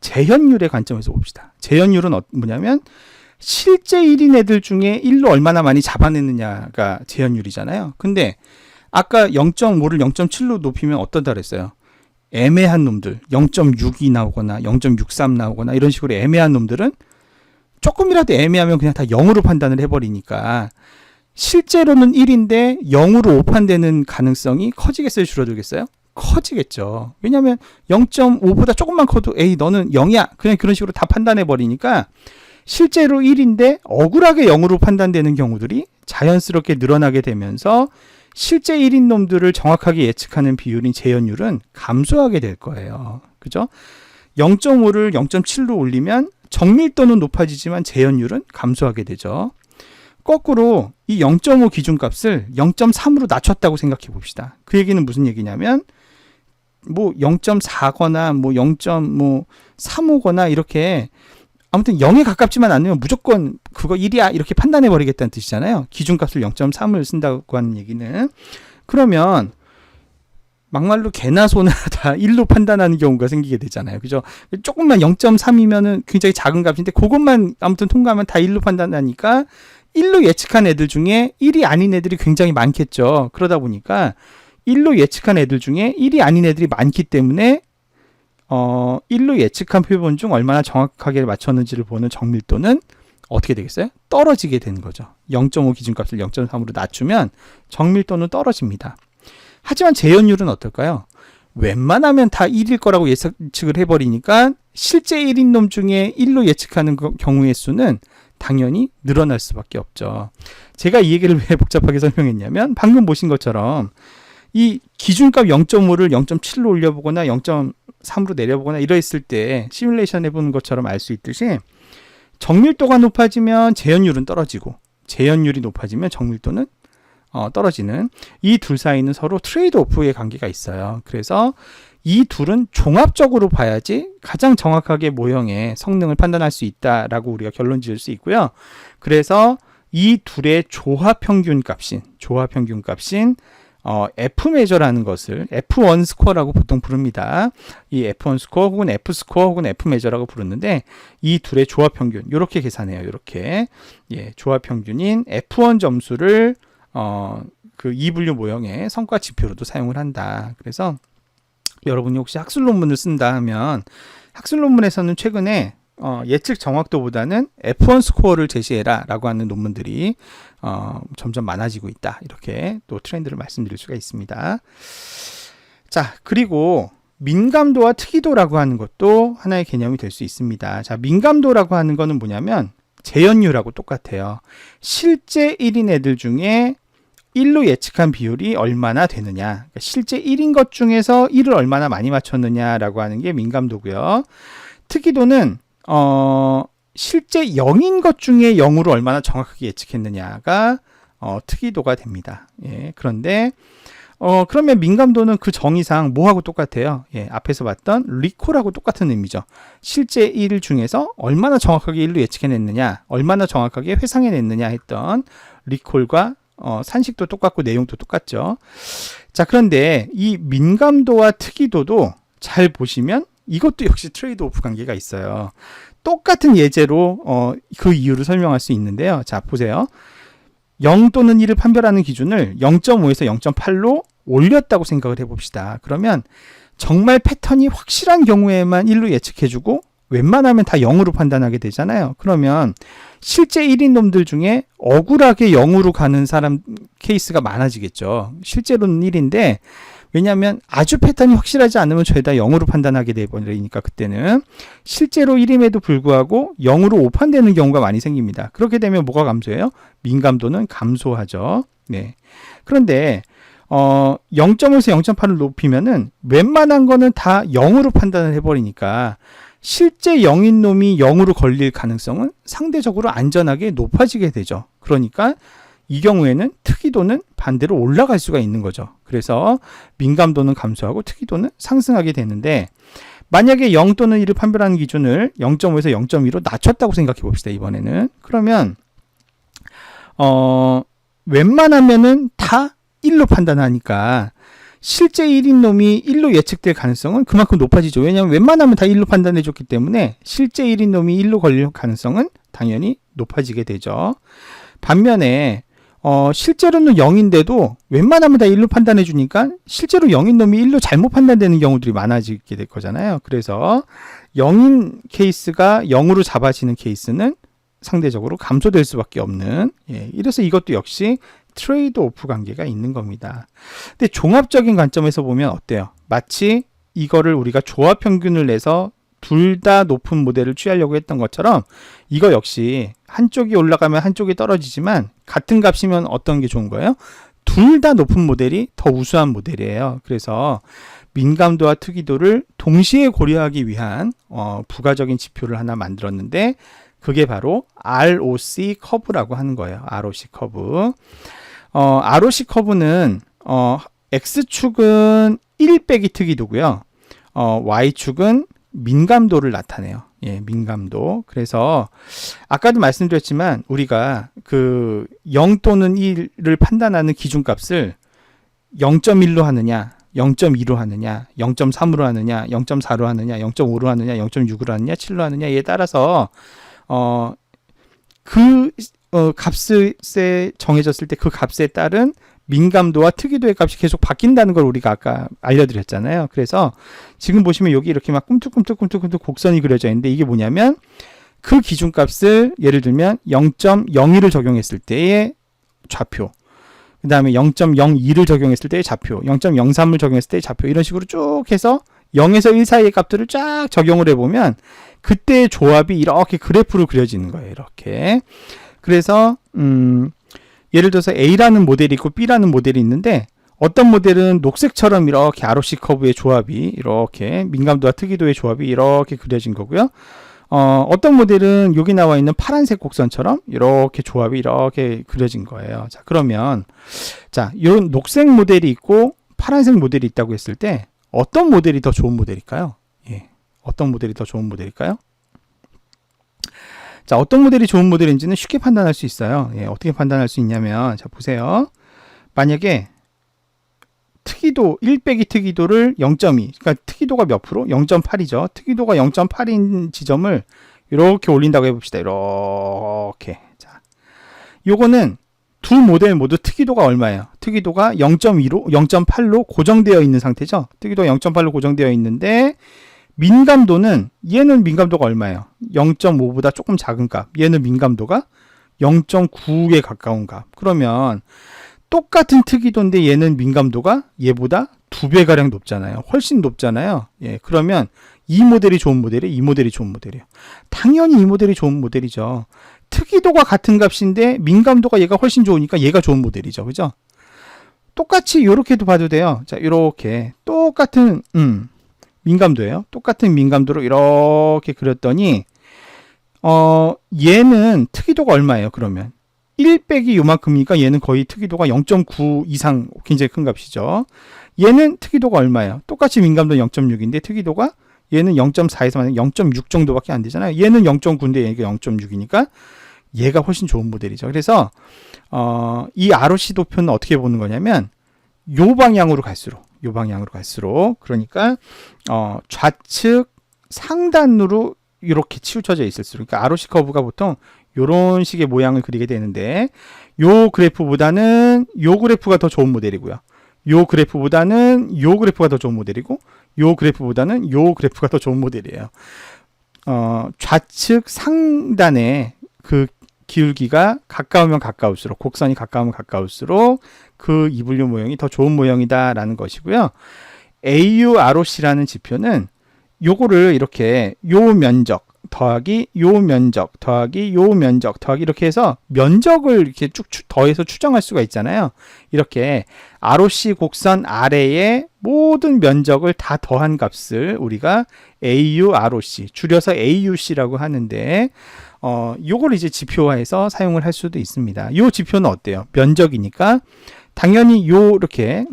[SPEAKER 1] 재현율의 관점에서 봅시다. 재현율은 뭐냐면 실제 1인 애들 중에 1로 얼마나 많이 잡아내느냐가 재현율이잖아요. 근데 아까 0.5를 0.7로 높이면 어떠다 그랬어요? 애매한 놈들 0.6이 나오거나 0.63 나오거나 이런 식으로 애매한 놈들은 조금이라도 애매하면 그냥 다 0으로 판단을 해버리니까 실제로는 1인데 0으로 오판되는 가능성이 커지겠어요? 줄어들겠어요? 커지겠죠. 왜냐하면 0.5보다 조금만 커도 에이 너는 0이야. 그냥 그런 식으로 다 판단해버리니까 실제로 1인데 억울하게 0으로 판단되는 경우들이 자연스럽게 늘어나게 되면서 실제 1인 놈들을 정확하게 예측하는 비율인 재현율은 감소하게 될 거예요. 그죠? 0.5를 0.7로 올리면 정밀도는 높아지지만 재현율은 감소하게 되죠. 거꾸로 이 0.5 기준값을 0.3으로 낮췄다고 생각해 봅시다. 그 얘기는 무슨 얘기냐면 뭐 0.4거나 뭐 0.35거나 이렇게 아무튼 0에 가깝지만 않으면 무조건 그거 1이야 이렇게 판단해 버리겠다는 뜻이잖아요. 기준값을 0.3을 쓴다고 하는 얘기는. 그러면 막말로 개나 소나 다 1로 판단하는 경우가 생기게 되잖아요. 그죠? 조금만 0.3이면은 굉장히 작은 값인데 그것만 아무튼 통과하면 다 1로 판단하니까 1로 예측한 애들 중에 1이 아닌 애들이 굉장히 많겠죠. 그러다 보니까 1로 예측한 애들 중에 1이 아닌 애들이 많기 때문에 1로 예측한 표본 중 얼마나 정확하게 맞췄는지를 보는 정밀도는 어떻게 되겠어요? 떨어지게 되는 거죠. 0.5 기준값을 0.3으로 낮추면 정밀도는 떨어집니다. 하지만 재현율은 어떨까요? 웬만하면 다 1일 거라고 예측을 해버리니까 실제 1인 놈 중에 1로 예측하는 경우의 수는 당연히 늘어날 수밖에 없죠. 제가 이 얘기를 왜 복잡하게 설명했냐면 방금 보신 것처럼 이 기준값 0.5를 0.7로 올려보거나 0.3으로 내려보거나 이랬을 때 시뮬레이션 해보는 것처럼 알 수 있듯이 정밀도가 높아지면 재현율은 떨어지고 재현율이 높아지면 정밀도는 떨어지는 이 둘 사이는 서로 트레이드 오프의 관계가 있어요. 그래서 이 둘은 종합적으로 봐야지 가장 정확하게 모형의 성능을 판단할 수 있다라고 우리가 결론 지을 수 있고요. 그래서 이 둘의 조합평균 값인 F 메저라는 것을 F1 스코어라고 보통 부릅니다. 이 F1 스코어 혹은 F 스코어 혹은 F 메저라고 부르는데 이 둘의 조합 평균 이렇게 계산해요. 이렇게 조합 평균인 F1 점수를 그 이분류 모형의 성과 지표로도 사용을 한다. 그래서 여러분이 혹시 학술 논문을 쓴다 하면 학술 논문에서는 최근에 예측 정확도보다는 F1 스코어를 제시해라 라고 하는 논문들이 점점 많아지고 있다. 이렇게 또 트렌드를 말씀드릴 수가 있습니다. 자, 그리고 민감도와 특이도라고 하는 것도 하나의 개념이 될 수 있습니다. 자, 민감도라고 하는 거는 뭐냐면 재현율하고 똑같아요. 실제 1인 애들 중에 1로 예측한 비율이 얼마나 되느냐. 그러니까 실제 1인 것 중에서 1을 얼마나 많이 맞췄느냐라고 하는 게 민감도고요. 특이도는 실제 0인 것 중에 0으로 얼마나 정확하게 예측했느냐가 특이도가 됩니다. 예, 그런데 그러면 민감도는 그 정의상 뭐하고 똑같아요? 예, 앞에서 봤던 리콜하고 똑같은 의미죠. 실제 1 중에서 얼마나 정확하게 1로 예측해냈느냐, 얼마나 정확하게 회상해냈느냐 했던 리콜과 산식도 똑같고 내용도 똑같죠. 자, 그런데 이 민감도와 특이도도 잘 보시면 이것도 역시 트레이드 오프 관계가 있어요. 똑같은 예제로 그 이유를 설명할 수 있는데요. 자, 보세요. 0 또는 1을 판별하는 기준을 0.5에서 0.8로 올렸다고 생각을 해봅시다. 그러면 정말 패턴이 확실한 경우에만 1로 예측해주고 웬만하면 다 0으로 판단하게 되잖아요. 그러면 실제 1인 놈들 중에 억울하게 0으로 가는 사람 케이스가 많아지겠죠. 실제로는 1인데 왜냐하면 아주 패턴이 확실하지 않으면 죄다 0으로 판단하게 되버리니까 그때는 실제로 1임에도 불구하고 0으로 오판되는 경우가 많이 생깁니다. 그렇게 되면 뭐가 감소해요? 민감도는 감소하죠. 네. 그런데 0.5에서 0.8을 높이면은 웬만한 거는 다 0으로 판단을 해버리니까 실제 0인 놈이 0으로 걸릴 가능성은 상대적으로 안전하게 높아지게 되죠. 그러니까 이 경우에는 특이도는 반대로 올라갈 수가 있는 거죠. 그래서 민감도는 감소하고 특이도는 상승하게 되는데 만약에 0 또는 1을 판별하는 기준을 0.5에서 0.2로 낮췄다고 생각해 봅시다. 이번에는. 그러면 웬만하면은 다 1로 판단하니까 실제 1인 놈이 1로 예측될 가능성은 그만큼 높아지죠. 왜냐하면 웬만하면 다 1로 판단해 줬기 때문에 실제 1인 놈이 1로 걸릴 가능성은 당연히 높아지게 되죠. 반면에 실제로는 0인데도 웬만하면 다 1로 판단해 주니까 실제로 0인 놈이 1로 잘못 판단되는 경우들이 많아지게 될 거잖아요. 그래서 0인 케이스가 0으로 잡아지는 케이스는 상대적으로 감소될 수밖에 없는, 이래서 이것도 역시 트레이드 오프 관계가 있는 겁니다. 근데 종합적인 관점에서 보면 어때요? 마치 이거를 우리가 조합 평균을 내서 둘 다 높은 모델을 취하려고 했던 것처럼 이거 역시 한쪽이 올라가면 한쪽이 떨어지지만 같은 값이면 어떤 게 좋은 거예요? 둘 다 높은 모델이 더 우수한 모델이에요. 그래서 민감도와 특이도를 동시에 고려하기 위한 부가적인 지표를 하나 만들었는데 그게 바로 ROC 커브라고 하는 거예요. ROC 커브. ROC 커브는 X축은 1 빼기 특이도고요. Y축은 민감도를 나타내요. 예, 민감도. 그래서 아까도 말씀드렸지만 우리가 그 0 또는 1을 판단하는 기준값을 0.1로 하느냐, 0.2로 하느냐, 0.3으로 하느냐, 0.4로 하느냐, 0.5로 하느냐, 0.6으로 하느냐, 7로 하느냐에 따라서 그 값에 정해졌을 때 그 값에 따른 민감도와 특이도의 값이 계속 바뀐다는 걸 우리가 아까 알려드렸잖아요. 그래서 지금 보시면 여기 이렇게 막 꿈틀꿈틀 곡선이 그려져 있는데 이게 뭐냐면 그 기준값을 예를 들면 0.01을 적용했을 때의 좌표, 그 다음에 0.02를 적용했을 때의 좌표, 0.03을 적용했을 때의 좌표, 이런 식으로 쭉 해서 0에서 1 사이의 값들을 쫙 적용을 해보면 그때의 조합이 이렇게 그래프로 그려지는 거예요. 이렇게. 그래서 예를 들어서 A라는 모델이 있고 B라는 모델이 있는데 어떤 모델은 녹색처럼 이렇게 ROC 커브의 조합이 이렇게 민감도와 특이도의 조합이 이렇게 그려진 거고요. 어떤 모델은 여기 나와 있는 파란색 곡선처럼 이렇게 조합이 이렇게 그려진 거예요. 자, 그러면 자, 이 녹색 모델이 있고 파란색 모델이 있다고 했을 때 어떤 모델이 더 좋은 모델일까요? 예. 어떤 모델이 더 좋은 모델일까요? 자, 어떤 모델이 좋은 모델인지는 쉽게 판단할 수 있어요. 예, 어떻게 판단할 수 있냐면, 자, 보세요. 만약에 특이도, 1 빼기 특이도를 0.2, 그러니까 특이도가 몇 프로? 0.8이죠. 특이도가 0.8인 지점을 이렇게 올린다고 해봅시다. 이렇게. 자, 요거는 두 모델 모두 특이도가 얼마예요? 특이도가 0.2로, 0.8로 고정되어 있는 상태죠. 특이도가 0.8로 고정되어 있는데, 민감도는 얘는 민감도가 얼마예요? 0.5보다 조금 작은 값. 얘는 민감도가 0.9에 가까운 값. 그러면 똑같은 특이도인데 얘는 민감도가 얘보다 2배가량 높잖아요. 훨씬 높잖아요. 예, 그러면 이 모델이 좋은 모델이에요? 이 모델이 좋은 모델이에요? 당연히 이 모델이 좋은 모델이죠. 특이도가 같은 값인데 민감도가 얘가 훨씬 좋으니까 얘가 좋은 모델이죠. 그죠? 똑같이 이렇게도 봐도 돼요. 자, 이렇게 똑같은 민감도예요. 똑같은 민감도로 이렇게 그렸더니 얘는 특이도가 얼마예요? 그러면 1 빼기 요만큼이니까 얘는 거의 특이도가 0.9 이상 굉장히 큰 값이죠. 얘는 특이도가 얼마예요? 똑같이 민감도 0.6인데 특이도가 얘는 0.4에서 0.6 정도밖에 안 되잖아요. 얘는 0.9인데 얘가 0.6이니까 얘가 훨씬 좋은 모델이죠. 그래서 이 ROC 도표는 어떻게 보는 거냐면 요 방향으로 갈수록 그러니까 좌측 상단으로 이렇게 치우쳐져 있을수록, 그러니까 ROC 커브가 보통 이런 식의 모양을 그리게 되는데 요 그래프보다는 요 그래프가 더 좋은 모델이고요. 요 그래프보다는 요 그래프가 더 좋은 모델이고 요 그래프보다는 요 그래프가 더 좋은 모델이에요. 좌측 상단에 그 기울기가 가까우면 가까울수록, 곡선이 가까우면 가까울수록 그 이분류 모형이 더 좋은 모형이다라는 것이고요. AUROC라는 지표는 요거를 이렇게 요 면적 더하기 요 면적 더하기 요 면적 더하기 이렇게 해서 면적을 이렇게 쭉 더해서 추정할 수가 있잖아요. 이렇게 ROC 곡선 아래의 모든 면적을 다 더한 값을 우리가 AUROC, 줄여서 AUC라고 하는데 요걸 이제 지표화해서 사용을 할 수도 있습니다. 요 지표는 어때요? 면적이니까 당연히 요렇게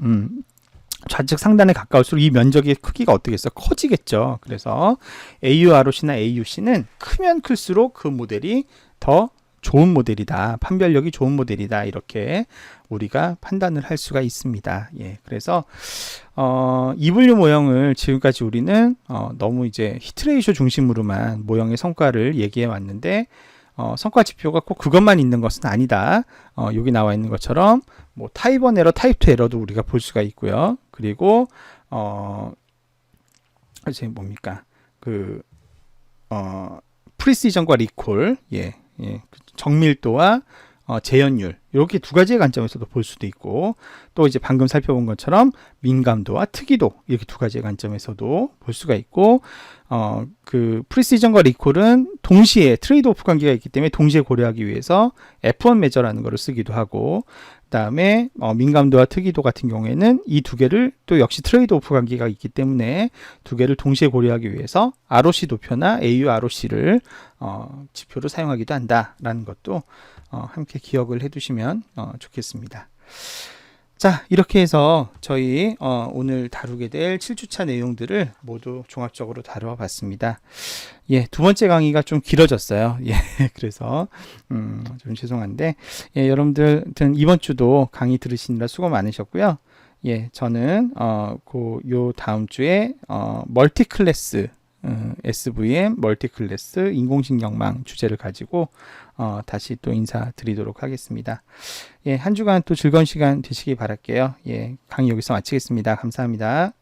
[SPEAKER 1] 좌측 상단에 가까울수록 이 면적의 크기가 어떻겠어? 커지겠죠. 그래서 AUROC나 AUC는 크면 클수록 그 모델이 더 좋은 모델이다. 판별력이 좋은 모델이다. 이렇게 우리가 판단을 할 수가 있습니다. 예, 그래서 이분류 모형을 지금까지 우리는 너무 이제 히트레이쇼 중심으로만 모형의 성과를 얘기해 왔는데 성과 지표가 꼭 그것만 있는 것은 아니다. 여기 나와 있는 것처럼 뭐 타입 1 에러, 타입 2 에러도 우리가 볼 수가 있고요. 그리고 이제 뭡니까? 프리시전과 리콜, 정밀도와 재현율, 이렇게 두 가지의 관점에서도 볼 수도 있고, 또 이제 방금 살펴본 것처럼 민감도와 특이도, 이렇게 두 가지의 관점에서도 볼 수가 있고, 그 프리시전과 리콜은 동시에 트레이드 오프 관계가 있기 때문에 동시에 고려하기 위해서 F1 메저라는 것을 쓰기도 하고, 그 다음에 민감도와 특이도 같은 경우에는 이 두 개를 또 역시 트레이드 오프 관계가 있기 때문에 두 개를 동시에 고려하기 위해서 ROC 도표나 AUROC를 지표로 사용하기도 한다라는 것도 함께 기억을 해두시면 좋겠습니다. 자, 이렇게 해서 저희 오늘 다루게 될 7주차 내용들을 모두 종합적으로 다뤄봤습니다. 예, 두 번째 강의가 좀 길어졌어요. 예, 그래서 좀 죄송한데, 예, 여러분들 이번 주도 강의 들으시느라 수고 많으셨고요. 예, 저는 요 다음 주에 멀티클래스 SVM 멀티클래스 인공신경망 주제를 가지고 다시 또 인사드리도록 하겠습니다. 예, 한 주간 또 즐거운 시간 되시기 바랄게요. 예, 강의 여기서 마치겠습니다. 감사합니다.